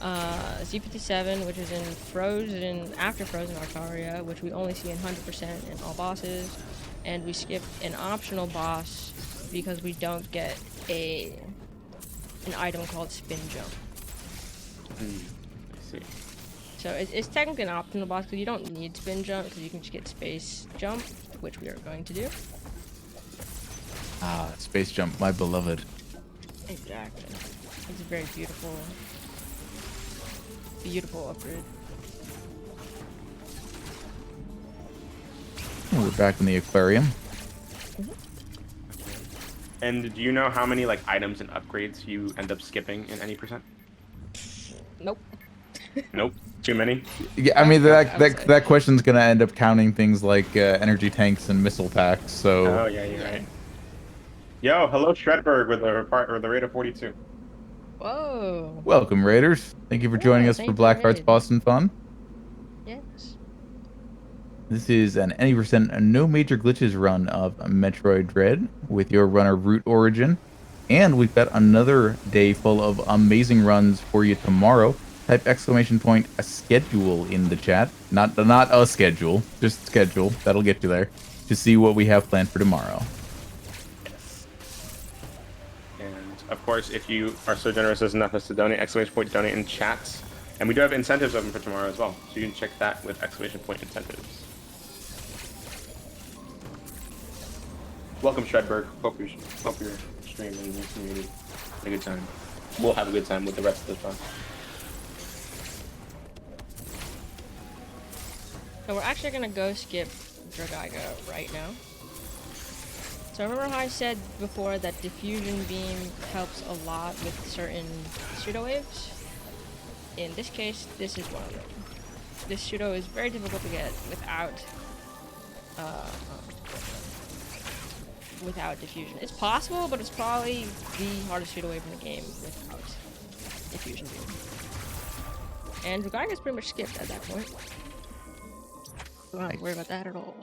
Z57, which is in Frozen, after Frozen Arcaria, which we only see in 100% in all bosses. And we skip an optional boss because we don't get an item called Spin Jump. I see. So it's technically an optional boss because you don't need Spin Jump because you can just get Space Jump, which we are going to do. Ah, Space Jump, my beloved. Exactly. It's a very beautiful, beautiful upgrade. We're back in the aquarium. And do you know how many like items and upgrades you end up skipping in any percent? Nope. Nope. Too many? Yeah, I mean I would say. that question's gonna end up counting things like energy tanks and missile packs. So. Oh yeah, you're right. Yo, hello Shredberg with a rate of 42. Whoa. Welcome, Raiders. Thank you for joining us for thank you, Blackheart's Raid. Boston Fun. Yes. This is an any percent no major glitches run of Metroid Dread with your runner Root Origin. And we've got another day full of amazing runs for you tomorrow. Type exclamation point a schedule in the chat. Not a schedule, just schedule. That'll get you there to see what we have planned for tomorrow. And of course, if you are so generous as enough as to donate, exclamation point donate in chats. And we do have incentives open for tomorrow as well. So you can check that with exclamation point incentives. Welcome, Shredberg. Hope you're stream and the community. Have a good time. We'll have a good time with the rest of the fun. So we're actually gonna go skip Dragaiga right now. So remember how I said before that diffusion beam helps a lot with certain pseudo waves? In this case, this is one of them. This pseudo is very difficult to get without diffusion. It's possible, but it's probably the hardest pseudo wave in the game without diffusion beam. And Dragaiga's pretty much skipped at that point. I'm not worried about that at all.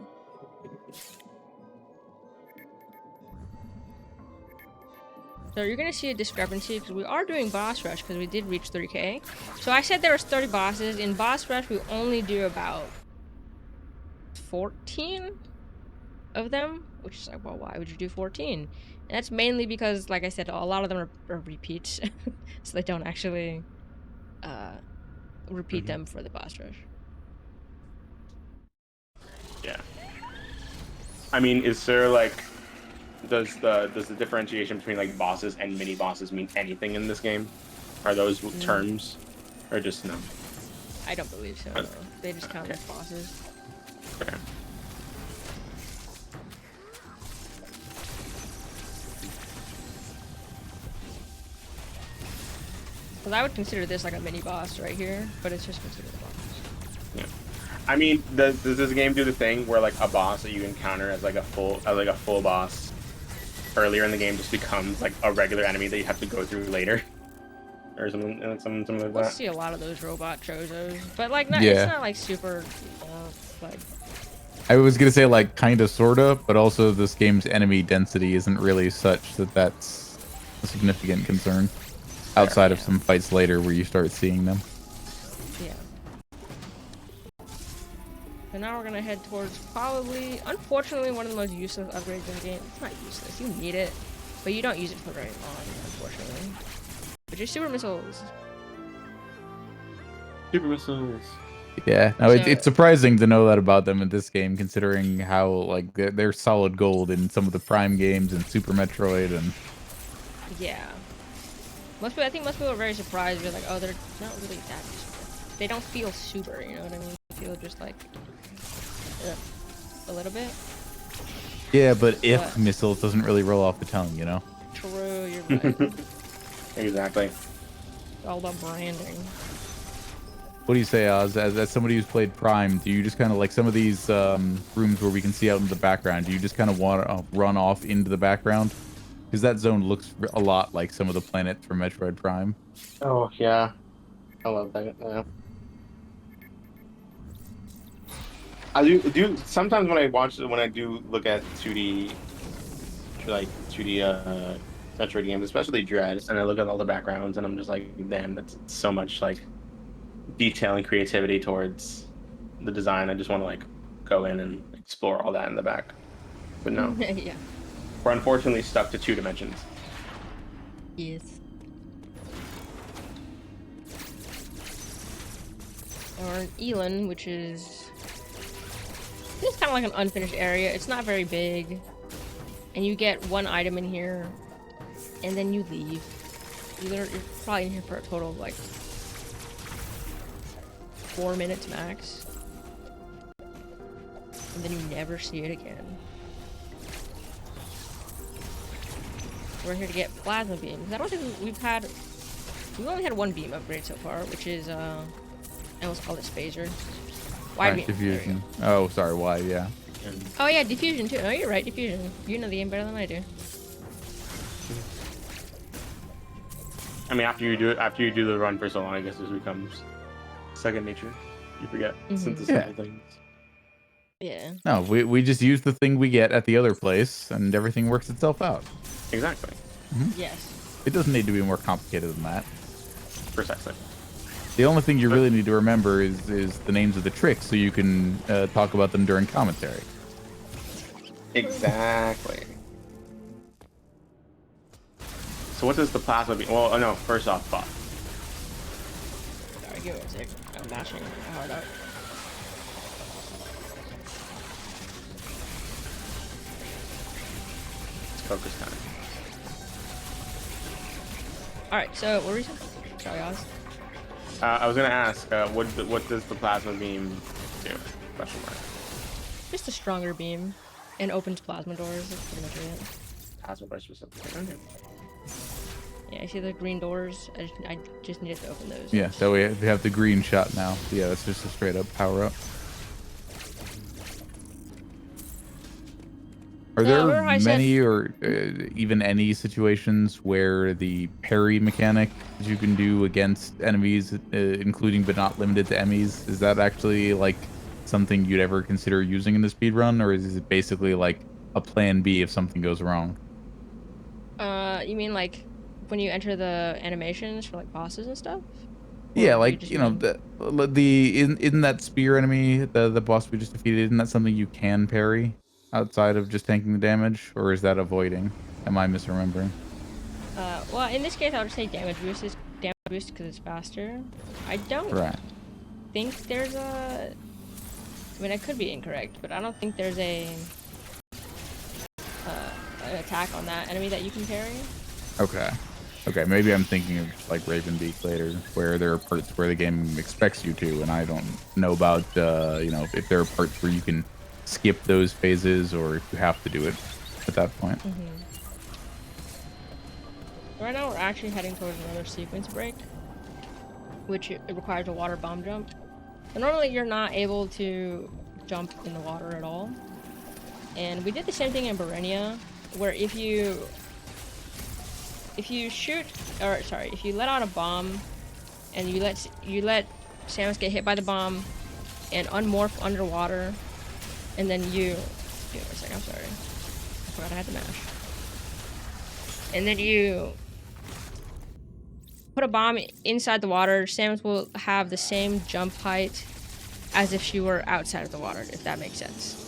So you're gonna see a discrepancy because we are doing boss rush because we did reach 30k. So I said there was 30 bosses. In boss rush, we only do about 14 of them, which is like, well, why would you do 14? And that's mainly because, like I said, a lot of them are repeats, so they don't actually repeat them for the boss rush. Yeah. I mean, is there like, does the differentiation between like bosses and mini bosses mean anything in this game? Are those terms, or just no? I don't believe so. No. They just count as bosses. Okay. Because I would consider this like a mini boss right here, but it's just considered a boss. Yeah. I mean, does this game do the thing where like a boss that you encounter as like a full boss earlier in the game just becomes like a regular enemy that you have to go through later, or something like that? We'll see a lot of those robot chozos, but like it's not like super like. I was gonna say like kinda sorta, but also this game's enemy density isn't really such that that's a significant concern. Outside of some fights later where you start seeing them. Yeah. So now we're gonna head towards probably, unfortunately, one of the most useless upgrades in the game. It's not useless, you need it, but you don't use it for very long, unfortunately. But your super missiles. Super missiles. Yeah, no, it's surprising to know that about them in this game, considering how like they're solid gold in some of the Prime games and Super Metroid and. Yeah. I think most people are very surprised. They're like, oh, they're not really that super. They don't feel super, you know what I mean? They feel just like a little bit. Yeah, but if missiles doesn't really roll off the tongue, you know? True, you're right. Exactly. It's all about branding. What do you say, Oz? As somebody who's played Prime, do you just kind of like some of these rooms where we can see out in the background? Do you just kind of want to run off into the background? Because that zone looks a lot like some of the planets from Metroid Prime. Oh yeah, I love that. Yeah. I do sometimes when I do look at 2D Metroid games, especially Dread, and I look at all the backgrounds, and I'm just like, damn, that's so much like detail and creativity towards the design. I just want to like go in and explore all that in the back, but no. Yeah. We're unfortunately stuck to 2 dimensions. Yes. Or an Elon, which is... It's kind of like an unfinished area. It's not very big. And you get 1 item in here, and then you leave. You're probably in here for a total of like 4 minutes max. And then you never see it again. We're here to get plasma beams. I don't think we've only had 1 beam upgrade so far, which is I almost called it Phaser. Wide beam. Diffusion. Oh, sorry, wide, yeah. Oh yeah, diffusion too. Oh, you're right, diffusion. You know the game better than I do. I mean, after you do the run for so long, I guess this becomes second nature. You forget synthesize things. Yeah. No, we just use the thing we get at the other place, and everything works itself out. Exactly. Yes. It doesn't need to be more complicated than that. Precisely. The only thing you really need to remember is the names of the tricks, so you can talk about them during commentary. Exactly. So what does the plasma be? Well, no. First off, buff. Sorry, give me a sec. I'm mashing my heart out. Focus time. All right. So what were you saying? Sorry, Oz. I was gonna ask, what does the plasma beam do? Question mark. Just a stronger beam, and opens plasma doors. That's pretty much it. Plasma burst specifically. Okay. Yeah, you see the green doors? I just needed to open those. Yeah, that way we have the green shot now. Yeah, that's just a straight up power up. Are No, there remember many or even any situations where the parry mechanic that you can do against enemies, including but not limited to enemies, is that actually like something you'd ever consider using in the speed run, or is it basically like a plan B if something goes wrong? You mean like when you enter the animations for like bosses and stuff? Yeah, Or do you like just you know mean the in that spear enemy, the boss we just defeated, isn't that something you can parry outside of just tanking the damage, or is that avoiding? Am I misremembering? well, in this case I would say damage boost is damage boost because it's faster. I don't Right. think there's I mean, I could be incorrect, but I don't think there's an attack on that enemy that you can parry. Okay. Okay, maybe I'm thinking of just like Ravenbeak later, where there are parts where the game expects you to, and I don't know about, you know, if there are parts where you can skip those phases or if you have to do it at that point. Right now, we're actually heading towards another sequence break, which it requires a water bomb jump. So normally, you're not able to jump in the water at all. And we did the same thing in Barenia, where if you shoot, or sorry, if you let out a bomb, and you let Samus get hit by the bomb, and unmorph underwater, and then you, wait a second, I'm sorry, I forgot I had to mash. And then you put a bomb inside the water, Samus will have the same jump height as if she were outside of the water, if that makes sense.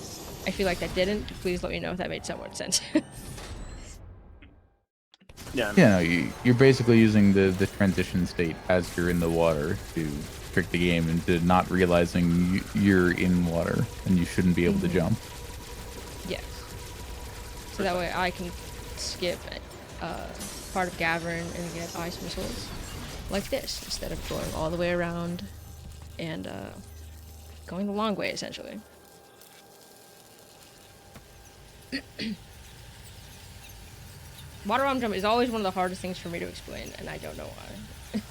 I feel like that didn't. Please let me know if that made somewhat sense. Yeah. Yeah, no, you're basically using the transition state as you're in the water to trick the game into not realizing you're in water and you shouldn't be able to jump. Yes. So that way I can skip part of Gavern and get ice missiles like this instead of going all the way around and going the long way essentially. Water bomb jump is always one of the hardest things for me to explain, and I don't know why.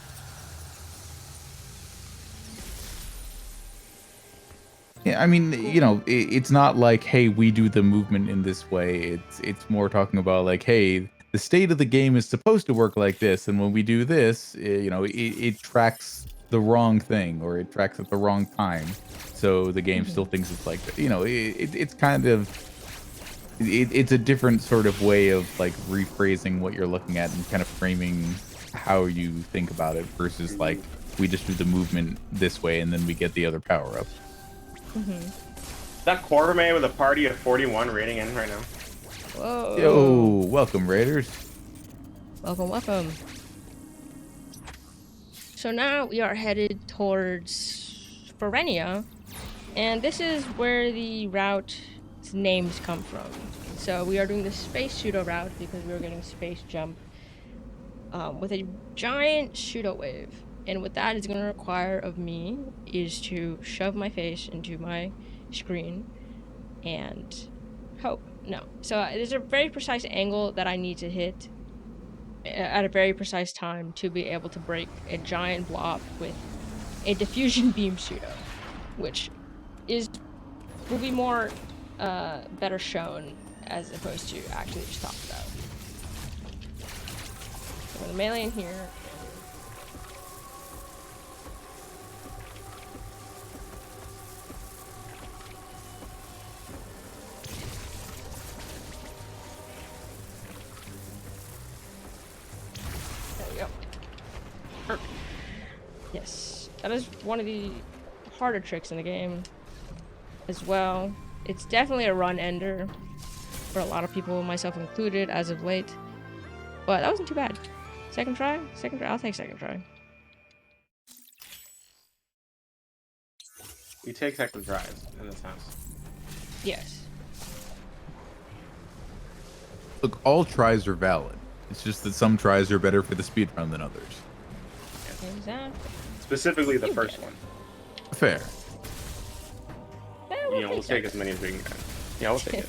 Yeah, I mean, you know, it's not like, hey, we do the movement in this way. It's more talking about like, hey, the state of the game is supposed to work like this, and when we do this, you know, it tracks the wrong thing or it tracks at the wrong time, so the game still thinks it's like, you know, it's kind of it's a different sort of way of like rephrasing what you're looking at and kind of framing how you think about it versus like we just do the movement this way and then we get the other power up. That Quartermain with a party of 41 rating in right now. Whoa. Yo, welcome Raiders. Welcome, welcome. So now we are headed towards Ferenia, and this is where the route's names come from. So we are doing the space pseudo route because we are getting space jump with a giant pseudo wave. And what that is going to require of me is to shove my face into my screen and hope. No. So there's a very precise angle that I need to hit at a very precise time to be able to break a giant blob with a diffusion beam pseudo, which will be more better shown as opposed to actually just talked about. So I'm gonna melee in here. There we go. Perfect. Yes, that is one of the harder tricks in the game as well. It's definitely a run ender for a lot of people, myself included, as of late. But that wasn't too bad. Second try? Second try? I'll take second try. We take second tries in this house. Yes. Look, all tries are valid. It's just that some tries are better for the speed run than others. Exactly. Specifically the first one. Fair. Yeah, We'll take as many as we can get. Yeah, we'll take it.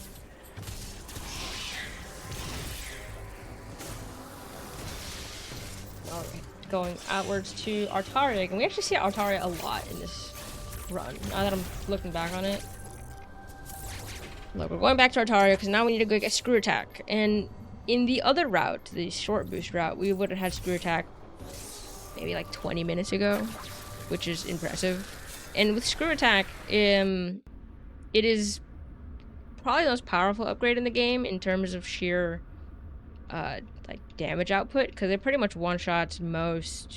All right, going outwards to Artaria, and we actually see Artaria a lot in this run. Now that I'm looking back on it, look, we're going back to Artaria because now we need to go get Screw Attack. And in the other route, the short boost route, we would have had Screw Attack maybe like 20 minutes ago, which is impressive. And with Screw Attack, it is probably the most powerful upgrade in the game in terms of sheer like damage output, because it pretty much one-shots most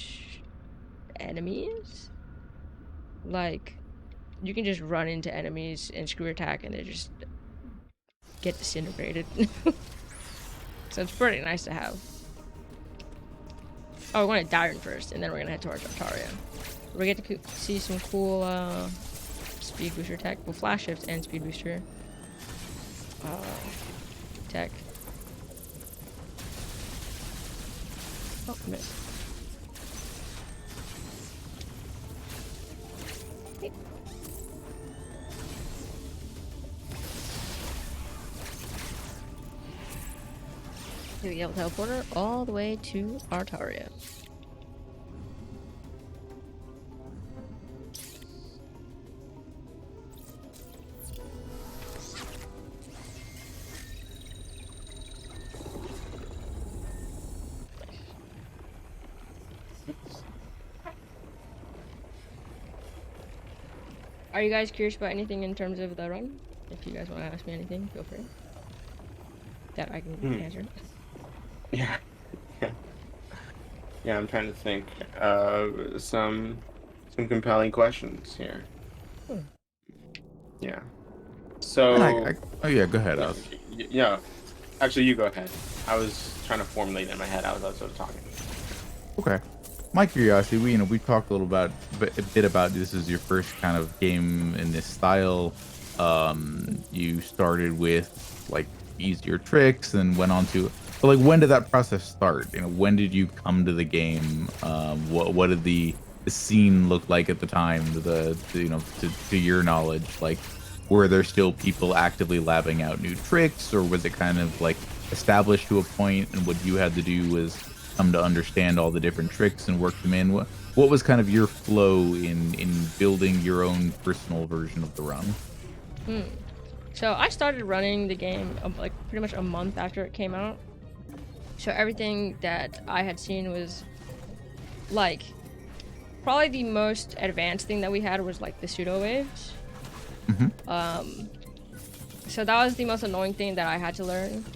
enemies. Like, you can just run into enemies and Screw Attack and they just get disintegrated. So it's pretty nice to have. Oh, we're going to Dyron first, and then we're going to head towards Artaria. We get to see some cool speed booster tech. Well, flash shift and speed booster tech. Oh, missed. Hey. Here we go, teleporter all the way to Artaria. Are you guys curious about anything in terms of the run? If you guys want to ask me anything, feel free. That I can answer. Yeah. Yeah, I'm trying to think some compelling questions here. Yeah. So oh yeah, go ahead, Oz. Yeah. Actually, you go ahead. I was trying to formulate it in my head. I was also talking. Okay. My curiosity, we talked a bit about this is your first kind of game in this style. You started with like easier tricks and went on to, but like when did that process start? When did you come to the game? What did the scene look like at the time? To your knowledge, like were there still people actively labbing out new tricks, or was it kind of like established to a point and what you had to do was come to understand all the different tricks and work them in? What was kind of your flow in building your own personal version of the run? So I started running the game like pretty much a month after it came out. So everything that I had seen was like probably the most advanced thing that we had was like the pseudo waves. So that was the most annoying thing that I had to learn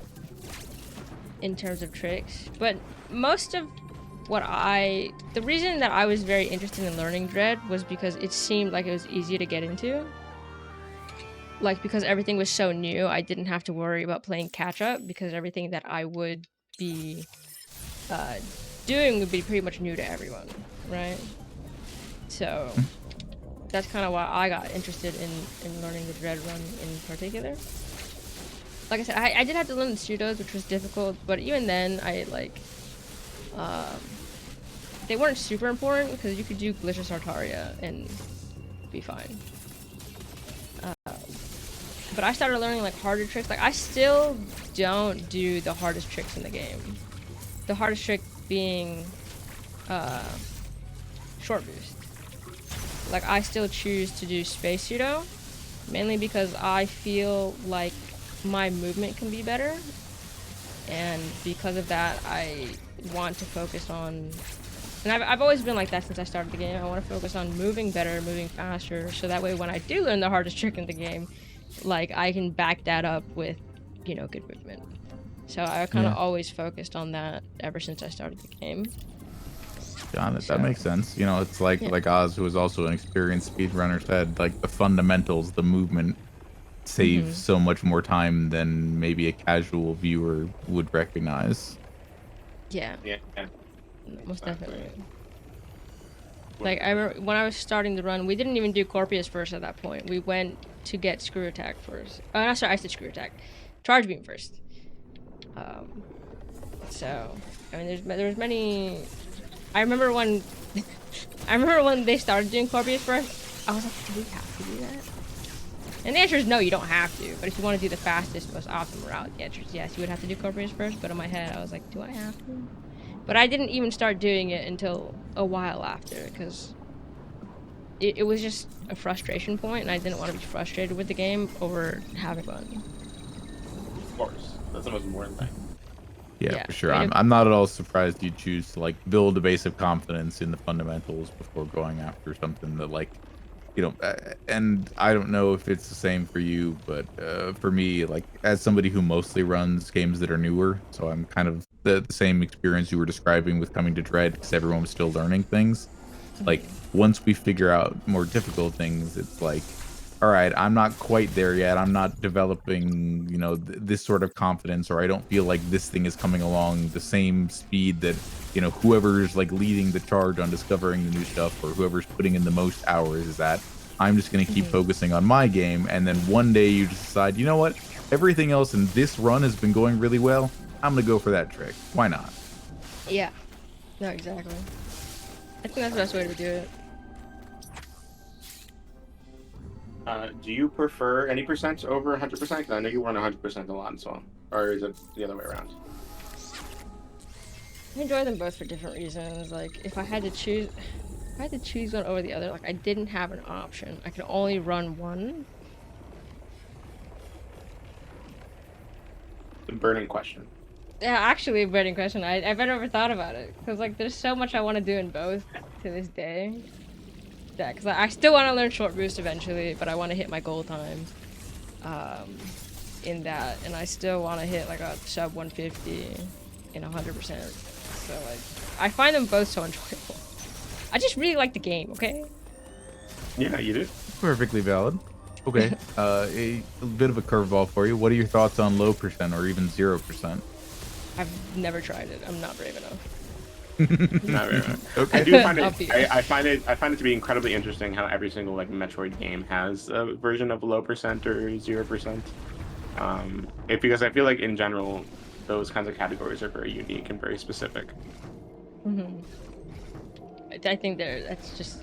in terms of tricks. But most of the reason that I was very interested in learning Dread was because it seemed like it was easy to get into. Like, because everything was so new, I didn't have to worry about playing catch up because everything that I would be doing would be pretty much new to everyone, right? So that's kind of why I got interested in learning the Dread run in particular. Like I said, I did have to learn the pseudos, which was difficult, but even then, they weren't super important because you could do Glitchless Artaria and be fine. But I started learning like harder tricks. Like I still don't do the hardest tricks in the game. The hardest trick being short boost. Like I still choose to do space pseudo, mainly because I feel like my movement can be better, and because of that I want to focus on, and I've always been like that since I started the game. I want to focus on moving better, moving faster, so that way when I do learn the hardest trick in the game, like I can back that up with, good movement. So I kind of always focused on that ever since I started the game. Got it. That makes sense. It's like Oz, who is also an experienced speedrunner, said, like the fundamentals, the movement saves so much more time than maybe a casual viewer would recognize. Yeah. Yeah. Most definitely. Like I remember when I was starting the run, we didn't even do Corpius first at that point. We went to get Screw Attack first. No, sorry, I said Screw Attack. Charge Beam first. So, I mean, there's many. I remember when they started doing Corbius first. I was like, do we have to do that? And the answer is no, you don't have to. But if you want to do the fastest, most optimal route, the answer is yes, you would have to do Corbius first. But in my head, I was like, do I have to? But I didn't even start doing it until a while after, because it was just a frustration point, and I didn't want to be frustrated with the game over having fun. Of course, that's the most important thing. Yeah, for sure. I mean, I'm not at all surprised you choose to like build a base of confidence in the fundamentals before going after something that like, and I don't know if it's the same for you, but for me, like as somebody who mostly runs games that are newer, so I'm kind of the same experience you were describing with coming to Dread because everyone was still learning things. Like once we figure out more difficult things, it's like, all right, I'm not quite there yet. I'm not developing, this sort of confidence, or I don't feel like this thing is coming along the same speed that, whoever's like leading the charge on discovering the new stuff or whoever's putting in the most hours is at. I'm just going to keep focusing on my game. And then one day you just decide, you know what? Everything else in this run has been going really well. I'm going to go for that trick. Why not? Yeah. No, exactly. I think that's the best way to do it. Do you prefer any percent over 100%? Because I know you run 100% a lot as well. Or is it the other way around? I enjoy them both for different reasons. Like, if I had to choose one over the other, like, I didn't have an option. I could only run one. The burning question. Yeah, actually, a burning question. I've never thought about it. Because, like, there's so much I want to do in both to this day. Yeah, because I still want to learn short boost eventually, but I want to hit my goal time in that. And I still want to hit, like, a sub 150 in 100%. So, like, I find them both so enjoyable. I just really like the game, okay? Yeah, you do. Perfectly valid. Okay, a bit of a curveball for you. What are your thoughts on low percent or even 0%? I've never tried it. I'm not brave enough. Not very much. Okay. I do find it. I find it to be incredibly interesting how every single like Metroid game has a version of low percent or 0%. Because I feel like in general, those kinds of categories are very unique and very specific. I think that's just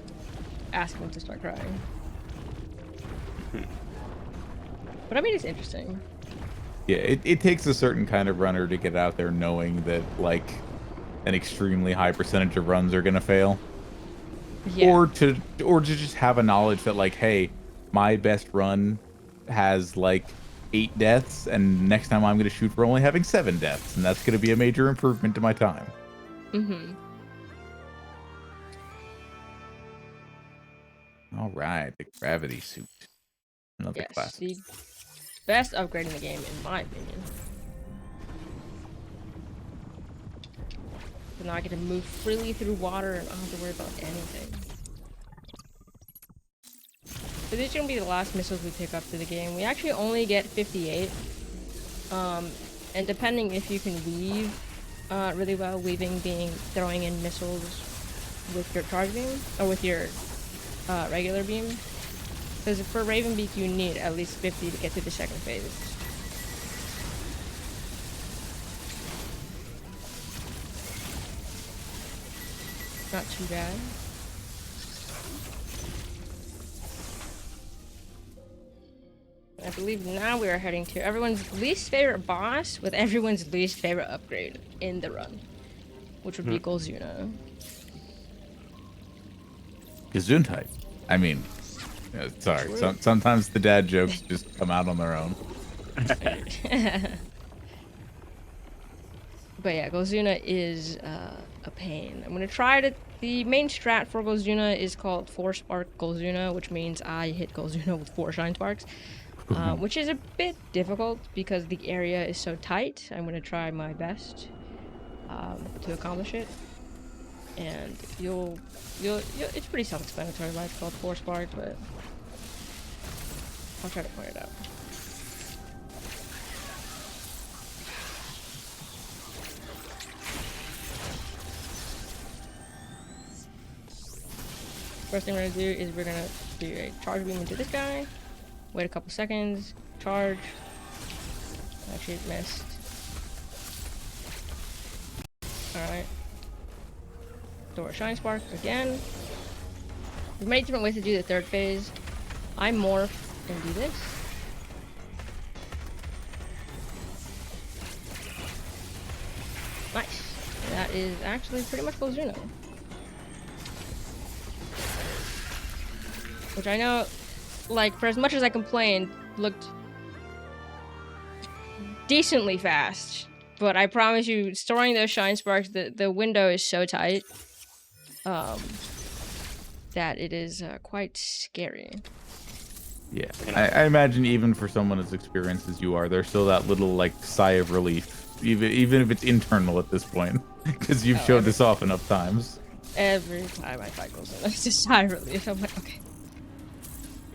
asking to start crying. But I mean, it's interesting. Yeah, it takes a certain kind of runner to get out there knowing that like an extremely high percentage of runs are gonna fail. Yeah. Or to just have a knowledge that like, hey, my best run has like 8 deaths, and next time I'm gonna shoot for only having 7 deaths, and that's gonna be a major improvement to my time. All right, the gravity suit. Another Yes, classic. the best upgrade in the game, in my opinion. So now I get to move freely through water and I don't have to worry about anything. So these are going to be the last missiles we pick up to the game. We actually only get 58. And depending if you can weave really well, weaving being throwing in missiles with your charge beam, or with your regular beam. Because for Ravenbeak you need at least 50 to get to the second phase. Not too bad. I believe now we are heading to everyone's least favorite boss with everyone's least favorite upgrade in the run, which would be Golzuna. Gesundheit. I mean, sorry. Sometimes the dad jokes just come out on their own. But yeah, Golzuna is a pain. I'm gonna try to. The main strat for Golzuna is called 4-spark Golzuna, which means I hit Golzuna with 4 shine sparks, which is a bit difficult because the area is so tight. I'm gonna try my best to accomplish it, and you'll. It's pretty self-explanatory why it's called 4-spark, but I'll try to point it out. First thing we're gonna do is we're gonna do a charge beam into this guy. Wait a couple seconds. Charge. Actually, it missed. Alright. Throw a Shine Spark again. There's many different ways to do the third phase. I morph and do this. Nice. That is actually pretty much Gozuno. Which I know, like, for as much as I complained, looked decently fast. But I promise you, storing those Shine Sparks, the window is so tight that it is quite scary. Yeah, I imagine even for someone as experienced as you are, there's still that little like sigh of relief, even if it's internal at this point, because you've showed this off enough times. Every time I fight Gozuno, it's just sigh of relief. I'm like, okay.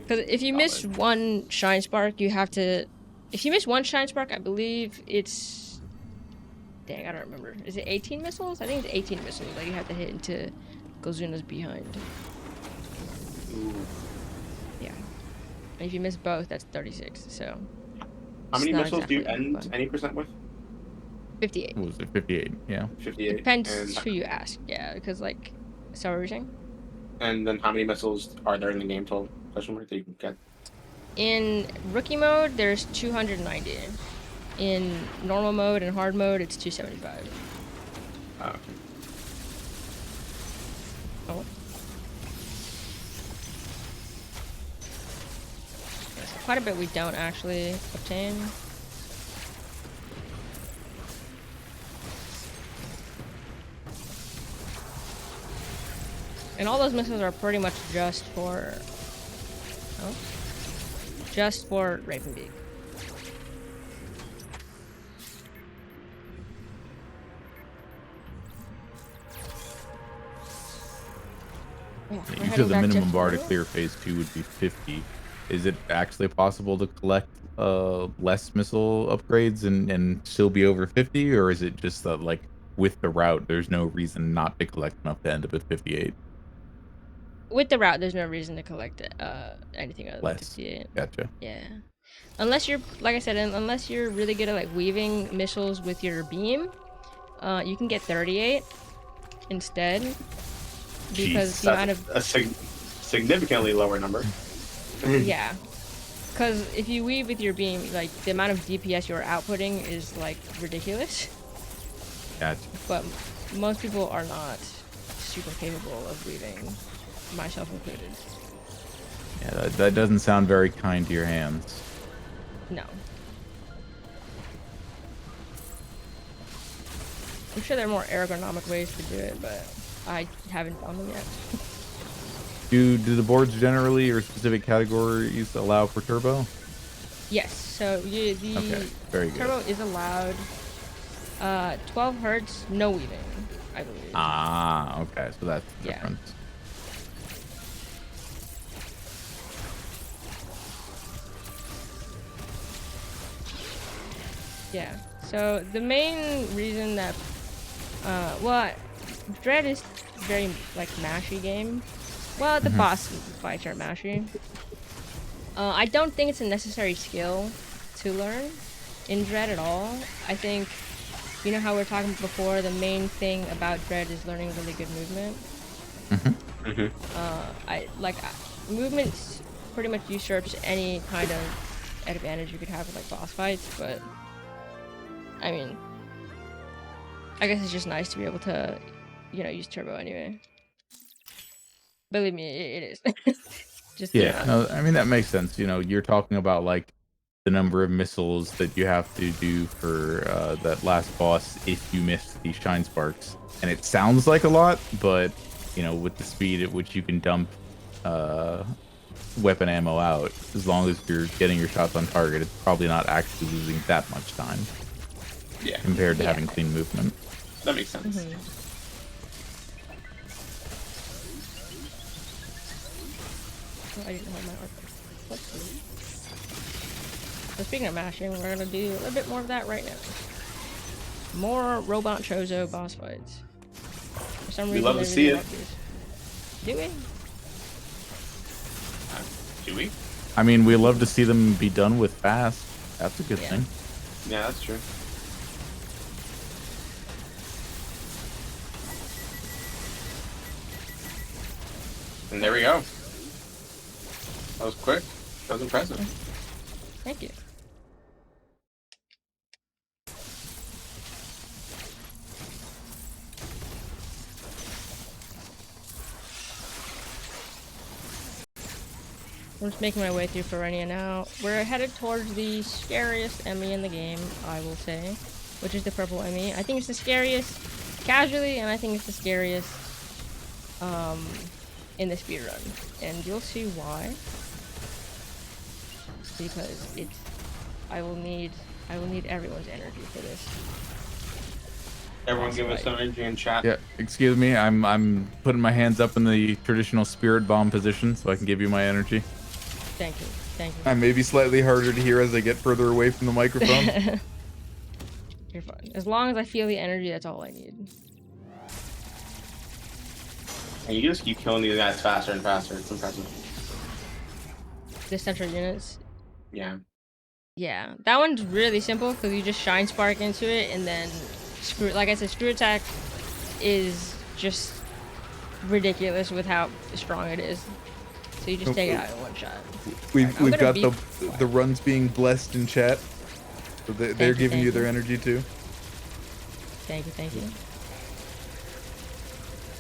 Because if you miss one Shine Spark, you have to... If you miss one Shine Spark, I believe it's... Dang, I don't remember. Is it 18 missiles? I think it's 18 missiles that you have to hit into Gozuno's behind. Ooh. Yeah. And if you miss both, that's 36, so... How many missiles do you exactly end fun. any percent with? 58. What was it? 58. Yeah. 58. Depends who you ask, yeah, because, like... So what were you saying? And then how many missiles are there in the game total? Question mark that you can get. In rookie mode, there's 290. In normal mode and hard mode, it's 275. Okay. Oh. Yeah, so quite a bit we don't actually obtain. And all those missiles are pretty much just for... Oh. Just for Ravenbeak. Yeah, You said the minimum bar to clear phase 2 would be 50. Is it actually possible to collect less missile upgrades and still be over 50, or is it just that like with the route there's no reason not to collect enough to end up at 58? With the route, there's no reason to collect anything other than Less. 58. Gotcha. Yeah. Unless you're, like I said, unless you're really good at like weaving missiles with your beam, you can get 38 instead. Because Jeez, the amount of... a significantly lower number. Yeah. Because if you weave with your beam, like, the amount of DPS you're outputting is, like, ridiculous. Gotcha. But most people are not super capable of weaving, myself included. Yeah, that doesn't sound very kind to your hands. No. I'm sure there are more ergonomic ways to do it, but I haven't found them yet. Do the boards generally or specific categories allow for turbo? Yes, so the Okay, very good. turbo is allowed. 12 hertz, no weaving, I believe. Ah, okay, so that's the Yeah. difference. Yeah, so the main reason that, well, Dread is very, like, mashy game. Well, the boss fights are mashy. I don't think it's a necessary skill to learn in Dread at all. I think, you know how we were talking before, the main thing about Dread is learning really good movement. Movement pretty much usurps any kind of advantage you could have with, like, boss fights, but, I mean, I guess it's just nice to be able to, you know, use turbo anyway. Believe me, it is. Just Yeah, no, I mean, that makes sense. You know, you're talking about like the number of missiles that you have to do for that last boss if you miss the shine sparks. And it sounds like a lot, but, you know, with the speed at which you can dump weapon ammo out, as long as you're getting your shots on target, it's probably not actually losing that much time. Yeah. Compared to having clean movement. That makes sense. I didn't have my arc. So speaking of mashing, we're gonna do a little bit more of that right now. More Robot Chozo boss fights. For some reason, We love to see it. Do we? Do we? I mean, we love to see them be done with fast. That's a good thing. Yeah, that's true. And there we go. That was quick. That was impressive. Thank you. I'm just making my way through Ferenia now. We're headed towards the scariest Emmy in the game, I will say, which is the purple Emmy. I think it's the scariest casually, and I think it's the scariest in the speedrun. And you'll see why. Because it's I will need everyone's energy for this. Everyone give us some energy in chat. Yeah, excuse me. I'm putting my hands up in the traditional spirit bomb position so I can give you my energy. Thank you. Thank you. I may be slightly harder to hear as I get further away from the microphone. You're fine. As long as I feel the energy, that's all I need. And you just keep killing these guys faster and faster. It's impressive. The central units. Yeah. Yeah, that one's really simple because you just shine spark into it and then screw. Like I said, screw attack is just ridiculous with how strong it is. So you just take it out in one shot. We've got the runs being blessed in chat. So they're giving you their energy too. Thank you, thank you.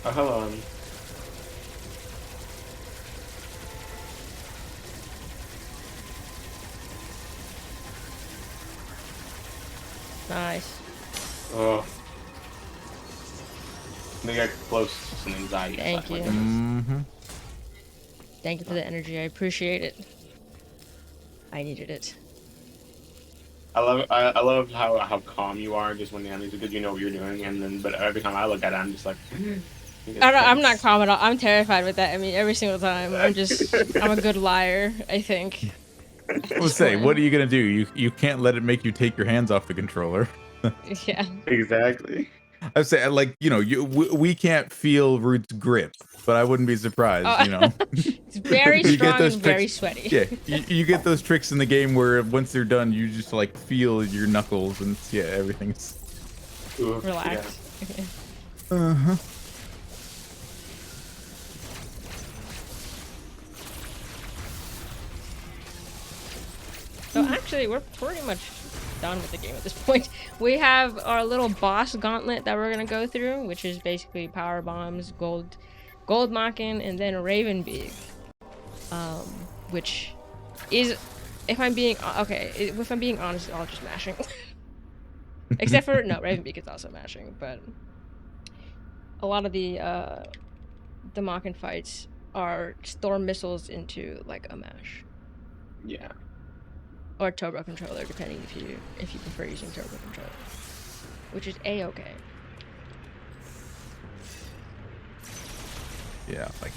Oh, hello. Nice. Oh. They got close to some anxiety. Thank you. Mm-hmm. Thank you for the energy. I appreciate it. I needed it. I love how calm you are just when the enemies, because you know what you're doing, and then but every time I look at it, I'm just like. I'm not calm at all. I'm terrified with that. I mean, every single time. I'm a good liar, I think. We'll say, what are you gonna do? You can't let it make you take your hands off the controller. Yeah. Exactly. I say, like, you know, we can't feel Root's grip, but I wouldn't be surprised, you know. It's very strong and very sweaty. Yeah, you get those tricks in the game where once they're done, you just like feel your knuckles and yeah, everything's relaxed. Yeah. Uh-huh. So actually, we're pretty much done with the game at this point. We have our little boss gauntlet that we're gonna go through, which is basically power bombs, gold mocking, and then Ravenbeak. Which is, if I'm being honest, all just mashing. Except for no, Ravenbeak is also mashing, but a lot of the Mockin fights are storm missiles into like a mash. Yeah. Or turbo controller, depending if you prefer using turbo controller, which is a-okay. Yeah, like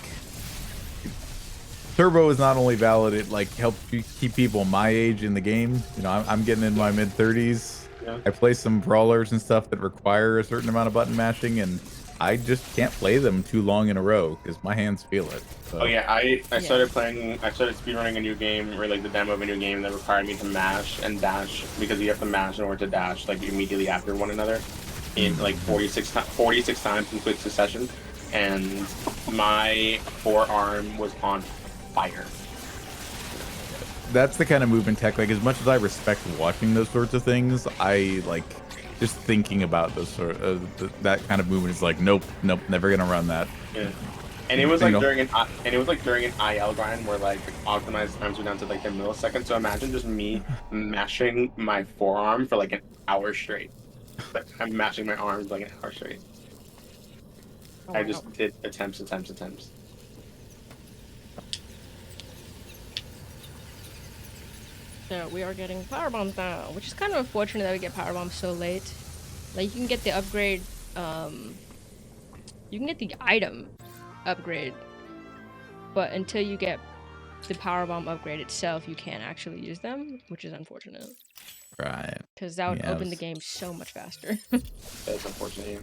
turbo is not only valid, it like helps you keep people my age in the game. You know, I'm getting in my mid-30s. Yeah. I play some brawlers and stuff that require a certain amount of button mashing, and I just can't play them too long in a row because my hands feel it. So. Oh yeah, I started speedrunning a new game, or like the demo of a new game that required me to mash and dash, because you have to mash in order to dash like immediately after one another in like 46 times in quick succession, and my forearm was on fire. That's the kind of movement tech, like as much as I respect watching those sorts of things, I like just thinking about those sort of that kind of movement is like, nope, never gonna run that. Yeah. And it was like during an IL grind where like optimized times were down to like a millisecond. So imagine just me mashing my forearm for like an hour straight. Like I'm mashing my arms like an hour straight. Oh, I just did attempts. So we are getting power bombs now, which is kind of unfortunate that we get power bombs so late. Like you can get the upgrade, you can get the item upgrade, but until you get the power bomb upgrade itself, you can't actually use them, which is unfortunate. Right. Because that would open the game so much faster. That's unfortunate.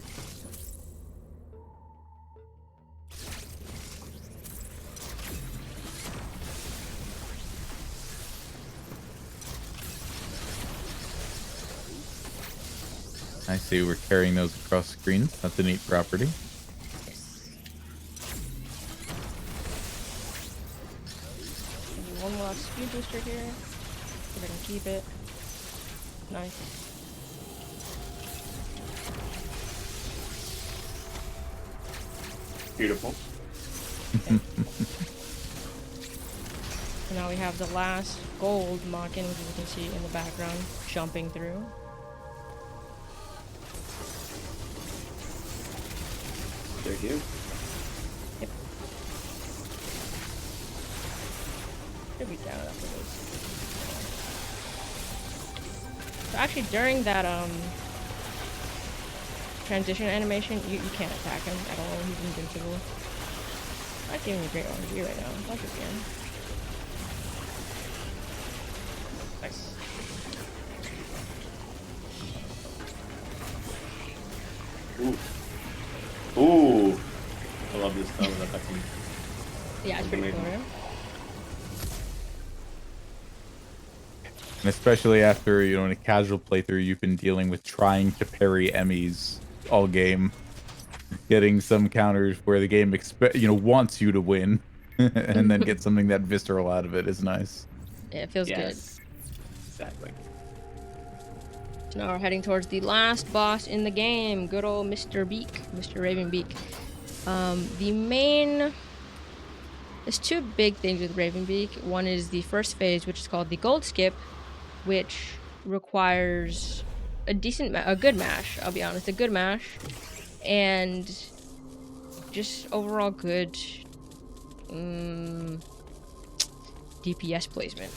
I see we're carrying those across screens. That's a neat property. one more last speed booster here. If I can keep it. Nice. Beautiful. So now we have the last gold Mockin, which you can see in the background, jumping through. Thank you. Yep. Should be down after this. So actually, during that transition animation, you can't attack him at all. He's invincible. Not giving you great RNG right now. That's a game. Nice. Ooh. Ooh. I love this stuff. Yeah, it's pretty cool, right? And especially after, you know, in a casual playthrough, you've been dealing with trying to parry Emmys all game. Getting some counters where the game wants you to win, and then get something that visceral out of it is nice. Yeah, it feels good. Exactly. So now we're heading towards the last boss in the game, good old Mr. Beak, Mr. Ravenbeak. There's two big things with Ravenbeak. One is the first phase, which is called the Gold Skip, which requires a good mash, I'll be honest, a good mash, and just overall good DPS placement.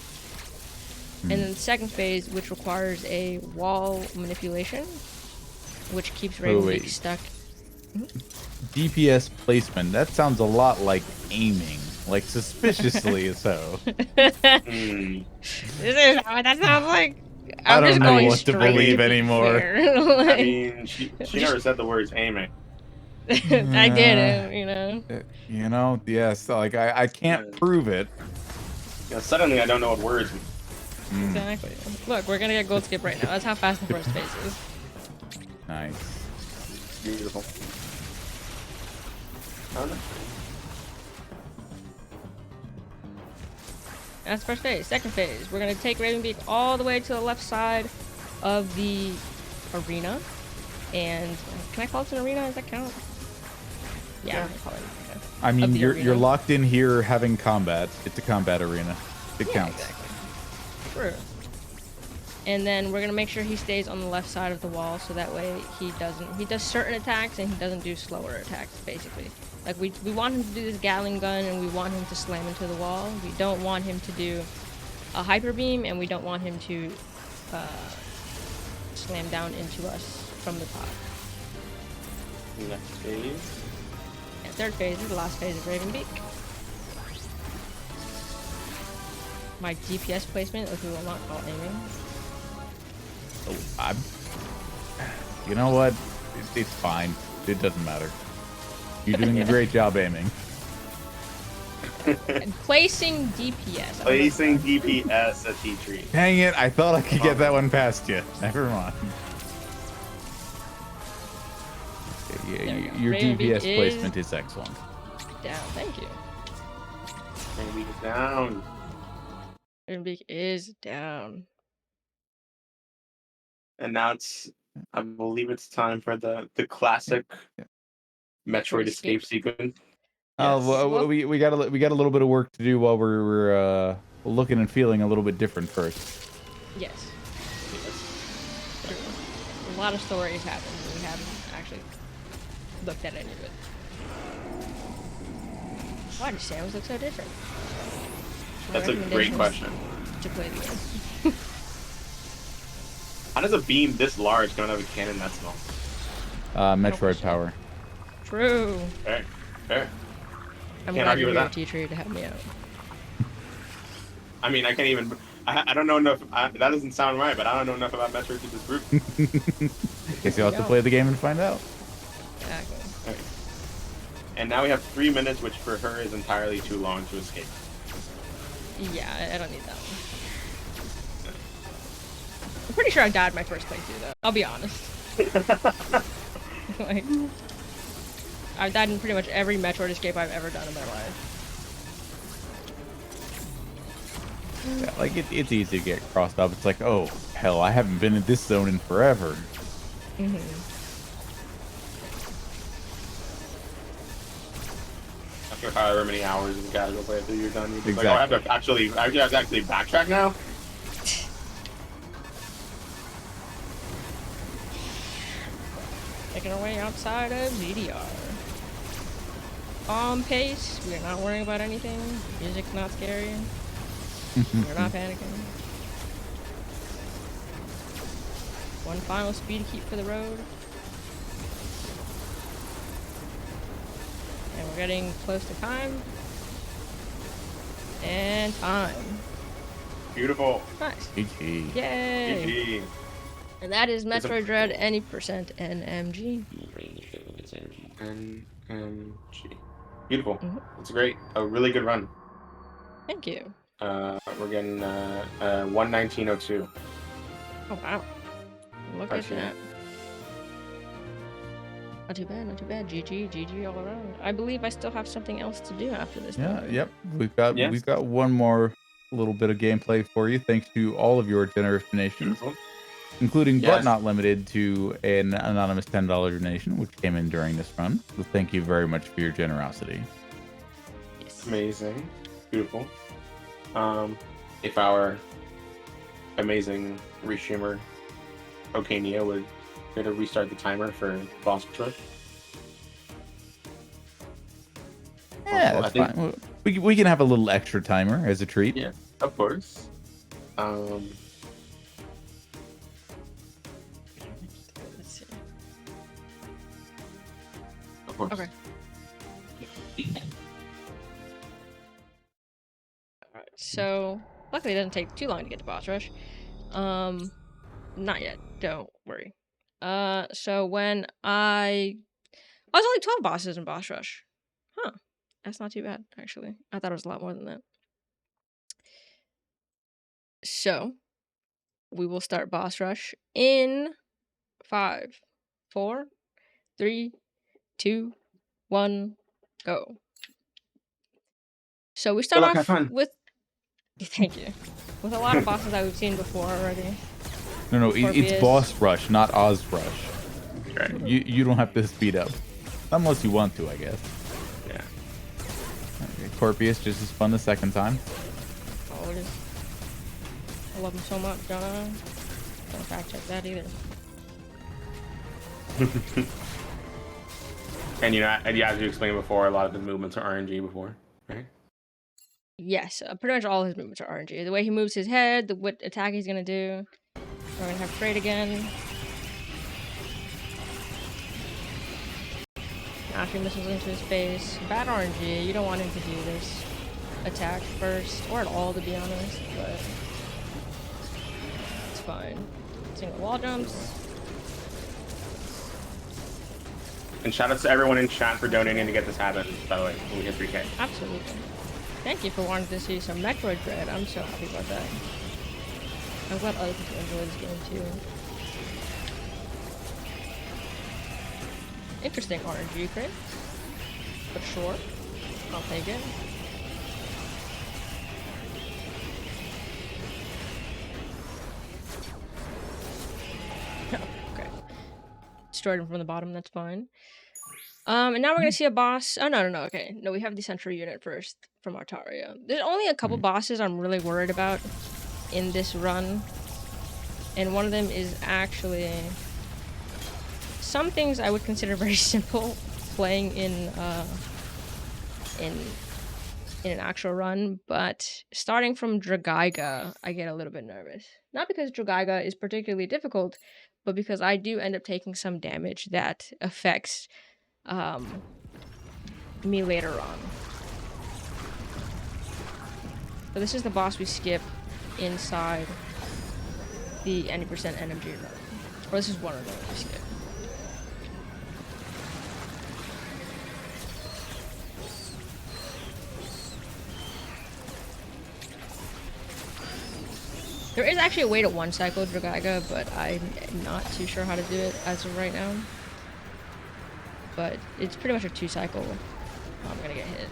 And then the second phase, which requires a wall manipulation, which keeps Ravenbeak stuck. DPS placement, that sounds a lot like aiming, like suspiciously so. This is not what that sounds like. I I'm don't just know going what to straight believe be anymore. fair. I mean, she never said the words aiming. I didn't, you know. You know, yes, like I can't prove it. Yeah, suddenly I don't know what words mean. Exactly. Look, we're gonna get Gold Skip right now. That's how fast the first phase is. Nice. Beautiful. Oh, no. That's first phase. Second phase, we're gonna take Ravenbeak all the way to the left side of the arena. And can I call it an arena? Does that count? Yeah, I can call it an arena. I mean, you're arena. locked in here having combat. It's a combat arena. It counts. Exactly. True. And then we're gonna make sure he stays on the left side of the wall, so that way he does certain attacks and he doesn't do slower attacks, basically. Like we want him to do this Gatling gun and we want him to slam into the wall. We don't want him to do a hyper beam, and we don't want him to slam down into us from the top. Next phase. And third phase is the last phase of Ravenbeak. My DPS placement, which we will not call aiming. Oh, you know what? It's fine. It doesn't matter. You're doing a great job aiming. And placing DPS. Placing DPS at ateatree. Dang it, I thought I could get that one past you. Never mind. Yeah, your DPS placement is excellent. Down, thank you. Ravenbeak is down. Ravenbeak is down. And now I believe it's time for the classic Metroid escape sequence. Oh, Yes. well, we got a little bit of work to do while we're looking and feeling a little bit different first. Yes. A lot of stories happen, and we haven't actually looked at any of it. Why do Samus look so different? That's a great question. To play the game. How does a beam this large don't have a cannon that small? Metroid power. True. Fair. I'm Can't glad argue you're with here, that. teacher, to help me out. I mean, I can't even. I don't know enough. That doesn't sound right, but I don't know enough about Metroid to disprove. Guess you'll have to play the game and find out. Exactly. Okay. And now we have 3 minutes, which for her is entirely too long to escape. Yeah, I don't need that one. I'm pretty sure I died my first playthrough, though. I'll be honest. Like, I've died in pretty much every Metroid escape I've ever done in my life. Yeah, like it's easy to get crossed up. It's like, oh hell, I haven't been in this zone in forever. After however many hours you gotta go play through, you're done. You're just Exactly. like, oh, I have to actually backtrack now. Making our way outside of VDR. On pace. We are not worrying about anything. Music's not scary. We're not panicking. One final speed keep for the road. And we're getting close to time. And time. Beautiful. Nice. GG. Yay. GG. And that is Metroid Dread any percent NMG. NMG. Beautiful. Mhm. It's a really good run. Thank you. We're getting 119.02. Oh wow. Look at that. Not too bad, not too bad. GG all around. I believe I still have something else to do after this. Yeah. though. Yep. We've got one more little bit of gameplay for you, thanks to all of your generous donations, Beautiful. including but Yes. not limited to an anonymous $10 donation, which came in during this run. So thank you very much for your generosity. Yes. Amazing. Beautiful. If our amazing restreamer Okania would try to restart the timer for boss rush. Yeah, I that's think- fine. We can have a little extra timer as a treat. Yeah, of course. Let's see. Of course. Okay. Alright, so luckily it doesn't take too long to get to boss rush. Not yet. Don't worry. So when I was only 12 bosses in boss rush. Huh. That's not too bad, actually. I thought it was a lot more than that. So we will start boss rush in 5, 4, 3, 2, 1, go. So we start Good luck, have off fun. with thank you. With a lot of bosses that we've seen before already. No, it's Scorpius. boss rush, not Oz rush. Right. You don't have to speed up, unless you want to, I guess. Yeah. Okay, Corpius just as fun the second time. Oh, it is. I love him so much, don't I? Don't fact check that either. And as you explained before, a lot of the movements are RNG before, right? Yes, pretty much all his movements are RNG. The way he moves his head, what attack he's gonna do. We're gonna have trade again. Launching missiles into his face. Bad RNG. You don't want him to do this attack first, or at all, to be honest. But it's fine. Single wall jumps. And shout out to everyone in chat for donating to get this happen, by the way, when we hit 3K. Absolutely. Thank you for wanting to see some Metroid Dread. I'm so happy about that. I'm glad other people enjoy this game too. Interesting RNG crit. But sure. I'll take it. Okay. Destroyed him from the bottom, that's fine. And now we're gonna see a boss. Oh no, okay. No, we have the Sentry unit first from Artaria. There's only a couple bosses I'm really worried about in this run. And one of them is actually some things I would consider very simple playing in an actual run, but starting from Dragaiga, I get a little bit nervous. Not because Dragaiga is particularly difficult, but because I do end up taking some damage that affects me later on. So this is the boss we skip inside the 90% NMG run. Or this is one of them we skip. There is actually a way to one-cycle Dragaiga, but I'm not too sure how to do it as of right now. But it's pretty much a 2-cycle. I'm gonna get hit.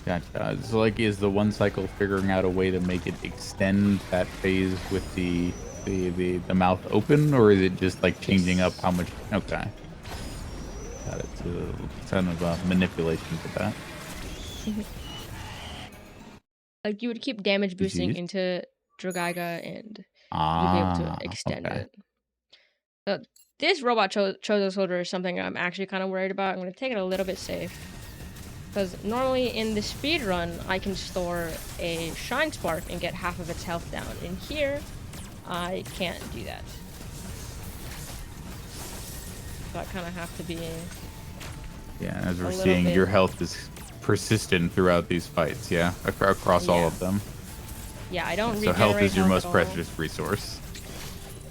Gotcha. So like, is the one cycle figuring out a way to make it extend that phase with the mouth open, or is it just like changing up Yes. how much? Okay, got it. So kind of a manipulation to that. Like you would keep damage boosting GG's. into Dragaiga and you'll be able to Ah, extend okay. it. So this robot Chozo soldier is something I'm actually kind of worried about. I'm going to take it a little bit safe. Because normally in the speed run, I can store a Shine Spark and get half of its health down. In here, I can't do that. So I kind of have to be... Yeah, as A we're little seeing, bit. your health is persistent throughout these fights. Yeah, across all Yeah. of them. Yeah, I don't So health is your most at all. precious resource.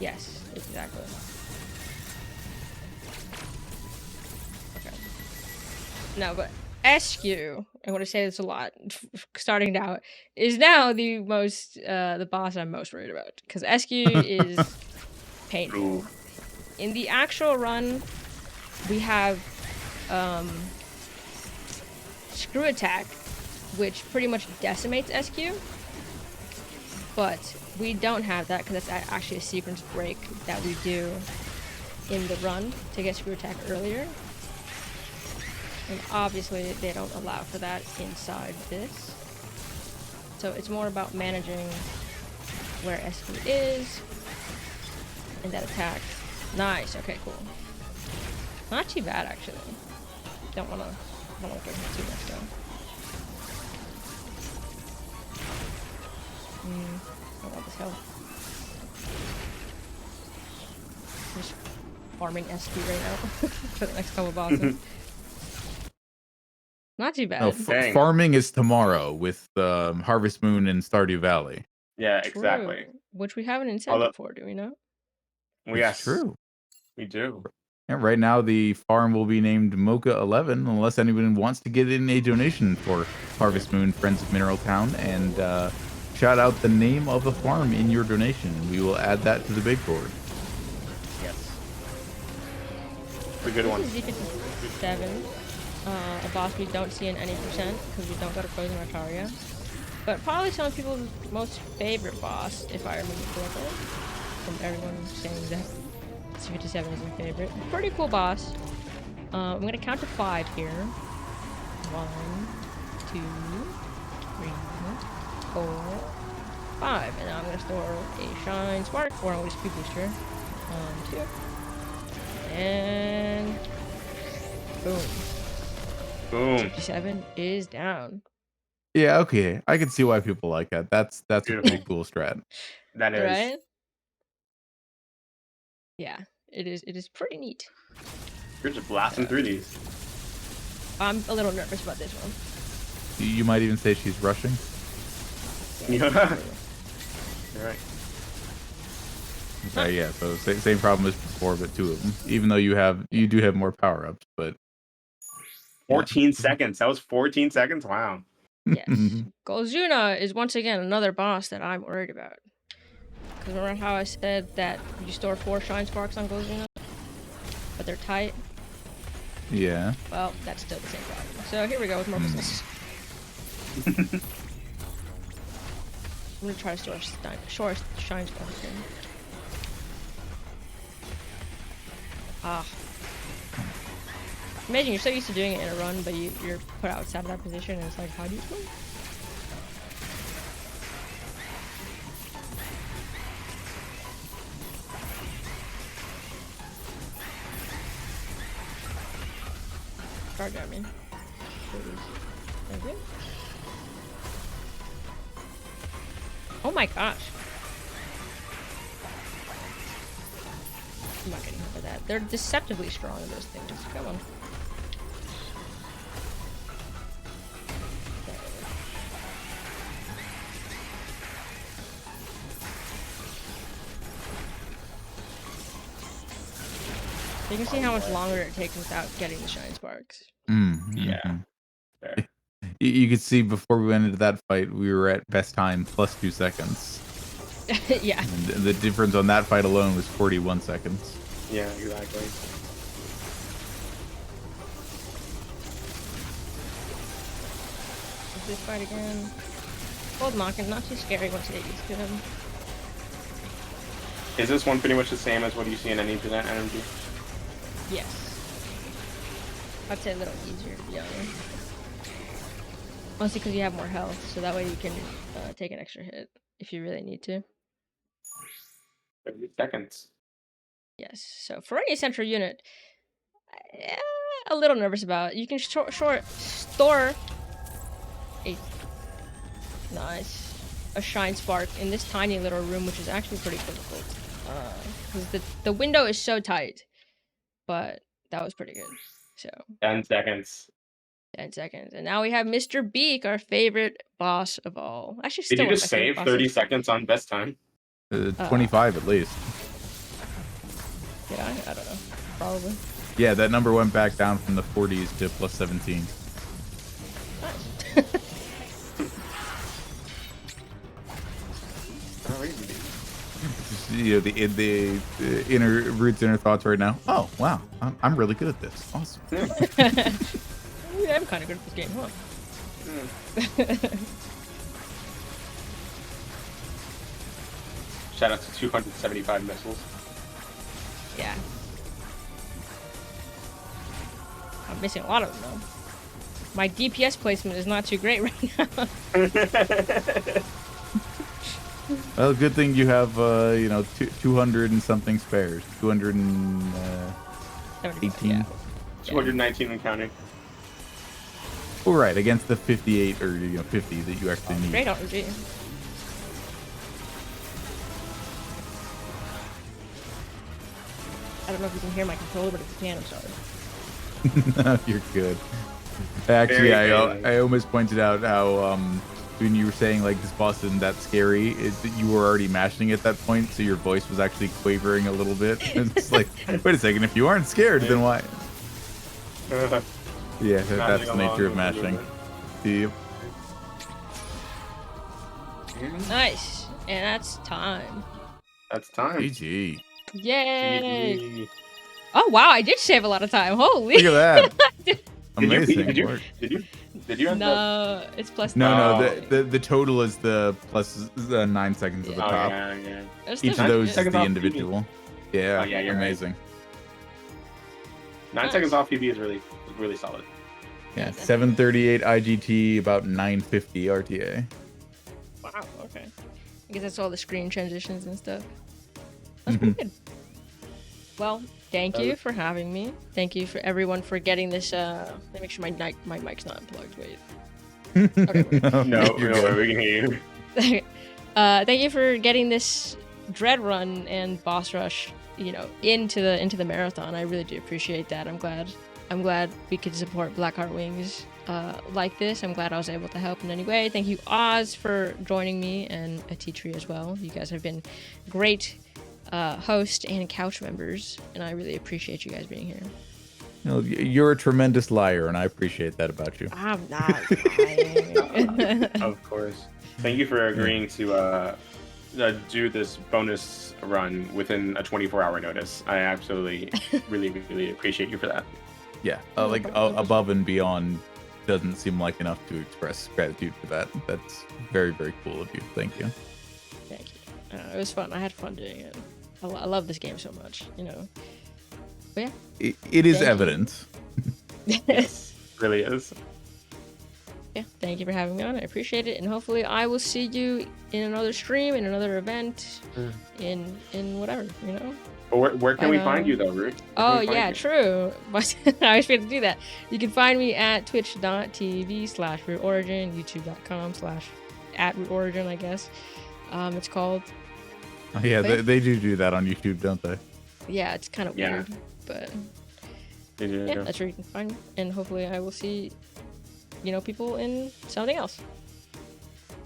Yes, exactly. Okay. No, but SQ, I'm going to say this a lot, starting out, is now the boss I'm most worried about. Because SQ is painful. Ooh. In the actual run, we have Screw Attack, which pretty much decimates SQ. But we don't have that because that's actually a sequence break that we do in the run to get Screw Attack earlier. And obviously they don't allow for that inside this. So it's more about managing where SQ is and that attack. Nice, okay, cool. Not too bad actually. Don't wanna get hit too much though. I want this health. Just farming SQ right now for the next couple bosses. Not too bad. No, Dang. farming is tomorrow with Harvest Moon and Stardew Valley. Yeah, exactly. True. Which we have an incentive Although- for, do we know? Well, It's yes, true. we do. Yeah, right now the farm will be named Mocha 11 unless anyone wants to get in a donation for Harvest Moon Friends of Mineral Town and shout out the name of the farm in your donation. We will add that to the big board. Yes. It's a good one. This is Z57, a boss we don't see in any percent because we don't go to Frozen Artaria. But probably some people's most favorite boss, if I remember correctly. From everyone saying that Z57 is their favorite. Pretty cool boss. I'm gonna count to 5 here. 1, 2, 3, 4, 5. And now I'm gonna store a Shine Spark, or I'm gonna Speed Booster. 1, 2. And boom. Boom. 57 is down. Yeah, okay. I can see why people like that. That's a Beautiful. pretty cool strat. That is. Right? Yeah, it is pretty neat. You're just blasting through these. I'm a little nervous about this one. You might even say she's rushing. Yeah. You're right. Okay, yeah, so same problem as before, but 2 of them. Even though you do have more power ups, but 14 seconds. That was 14 seconds? Wow. Yes. Golzuna is once again another boss that I'm worried about. Because remember how I said that you store 4 Shine Sparks on Golzuna? But they're tight? Yeah. Well, that's still the same problem. So here we go with more business. I'm gonna try to store Shine Sparks here. Ah. Imagine you're so used to doing it in a run, but you're put outside of that position, and it's like, how do you swim? Charge at me. Thank you. Oh my gosh. I'm not getting hit by that. They're deceptively strong, those things. Come on. You can see how much longer it takes without getting the Shine Sparks. Yeah. Fair. You could see before we went into that fight, we were at best time plus 2 seconds. Yeah. And the difference on that fight alone was 41 seconds. Yeah, exactly. this fight again. Old knocking, not too scary once you get used to him. Is this one pretty much the same as what you see in any Present energy? Yes. I'd say a little easier to be honest. Mostly because you have more health, so that way you can take an extra hit if you really need to. 30 seconds. Yes. So for any central unit, a little nervous about. You can store a a shine spark in this tiny little room, which is actually pretty difficult because the window is so tight. But that was pretty good. So 10 seconds. 10 seconds, and now we have Mr. Beak, our favorite boss of all. Actually, Did still you one of just my favorite save 30 bosses. seconds on best time? 25 at least. Yeah, I don't know. Probably. Yeah, that number went back down from the 40s to plus 17. Nice. You know, the inner Root's inner thoughts right now. Oh wow, I'm really good at this. Awesome. Yeah, I'm kind of good at this game, huh? Shout out to 275 missiles. Yeah. I'm missing a lot of them though. My DPS placement is not too great right now. Well, good thing you have you know 200 and something spares. 218. Yeah. 219 and counting. All right, against the 58 or 50 that you actually need. Great RNG. I don't know if you can hear my controller, but if you can, I'm sorry. No, you're good. Actually, Very good. I almost pointed out how when you were saying like this boss isn't that scary, is that you were already mashing at that point, so your voice was actually quavering a little bit. It's like, wait a second, if you aren't scared, then why? Yeah, that's the nature of mashing. Yep. Nice. And that's time. That's time. GG. Yay! GG. Oh wow, I did save a lot of time. Holy! Look at that. Amazing Did you work. have No, it's plus No, nine. the total is the plus 9 seconds at the Oh, top. yeah. That's Each still of those good. is Seconds the off individual. Yeah, Oh, yeah, you're right. amazing. 9 Nice. seconds off PB is really solid. Yeah, 738 IGT, about 950 RTA. Wow. Okay. I guess that's all the screen transitions and stuff. That's pretty good. Well, thank you for having me. Thank you for everyone for getting this. Let me make sure my mic's not unplugged. Wait. Okay, No, you're no, good. we can hear you. Thank you for getting this dread run and boss rush, into the marathon. I really do appreciate that. I'm glad we could support Blackheart Wings like this. I'm glad I was able to help in any way. Thank you, Oz, for joining me, and ateatree as well. You guys have been great host and couch members, and I really appreciate you guys being here. You're a tremendous liar, and I appreciate that about you. I'm not lying. Of course. Thank you for agreeing to do this bonus run within a 24-hour notice. I absolutely, really appreciate you for that. Yeah, like above and beyond doesn't seem like enough to express gratitude for that. That's very cool of you. Thank you. Thank you. It was fun. I had fun doing it. I love this game so much, But yeah. It is Thank you. evident. Yes, really is. Yeah, thank you for having me on. I appreciate it, and hopefully I will see you in another stream, in another event, in whatever, But where can we find you though, Root? Oh yeah, true. But I always forget to do that. You can find me at twitch.tv/rootorigin, youtube.com/@rootorigin, I guess. It's called. Oh, yeah, But- they do that on YouTube, don't they? Yeah, it's kind of Yeah. weird, but They do. yeah, that's where you can find me. And hopefully I will see, people in something else.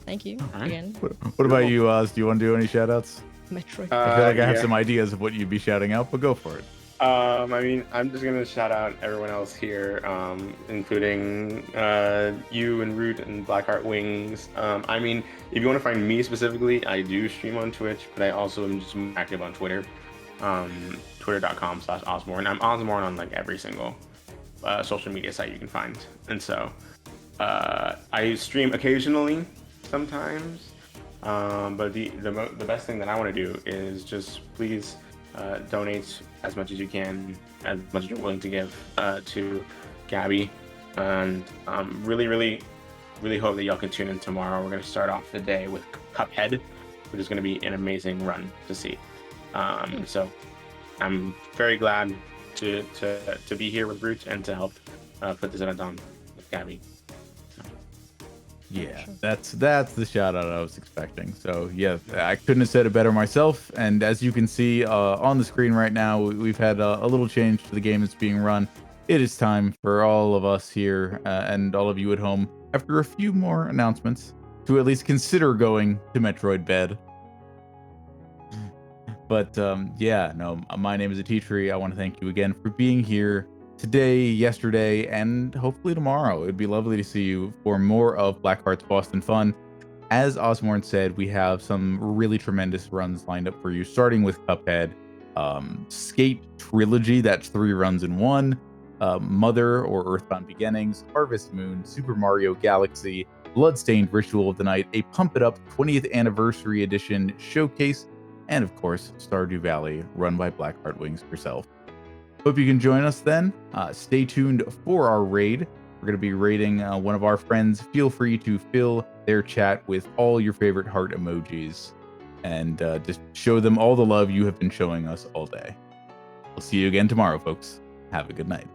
Thank you Alright. again. What about you, Oz? Do you want to do any shout outs? Metroid. I feel like I have yeah. some ideas of what you'd be shouting out, but go for it. I mean, I'm just gonna shout out everyone else here, including you and Root and Blackheart Wings. I mean, if you want to find me specifically, I do stream on Twitch, but I also am just active on Twitter. Twitter.com/Osborne. I'm Osborne on like every single social media site you can find, and so I stream occasionally, sometimes, but the best thing that I want to do is just please donate as much as you can, as much as you're willing to give to Gabby, and really hope that y'all can tune in tomorrow. We're gonna start off the day with Cuphead, which is gonna be an amazing run to see. So I'm very glad to be here with Root and to help put this event on with Gabby. Yeah, that's the shout out I was expecting. So yeah, I couldn't have said it better myself. And as you can see on the screen right now, we've had a little change to the game that's being run. It is time for all of us here and all of you at home, after a few more announcements, to at least consider going to Metroid Bed. But yeah, no, my name is ateatree. I want to thank you again for being here today, yesterday, and hopefully tomorrow. It'd be lovely to see you for more of Blackheart's Boston Fun. As Osborne said, we have some really tremendous runs lined up for you, starting with Cuphead, Skate Trilogy, that's 3 runs in 1, Mother or Earthbound Beginnings, Harvest Moon, Super Mario Galaxy, Bloodstained Ritual of the Night, a Pump It Up 20th Anniversary Edition showcase, and of course, Stardew Valley, run by Blackheart Wings herself. Hope you can join us then. Stay tuned for our raid. We're going to be raiding one of our friends. Feel free to fill their chat with all your favorite heart emojis and just show them all the love you have been showing us all day. We'll see you again tomorrow, folks. Have a good night.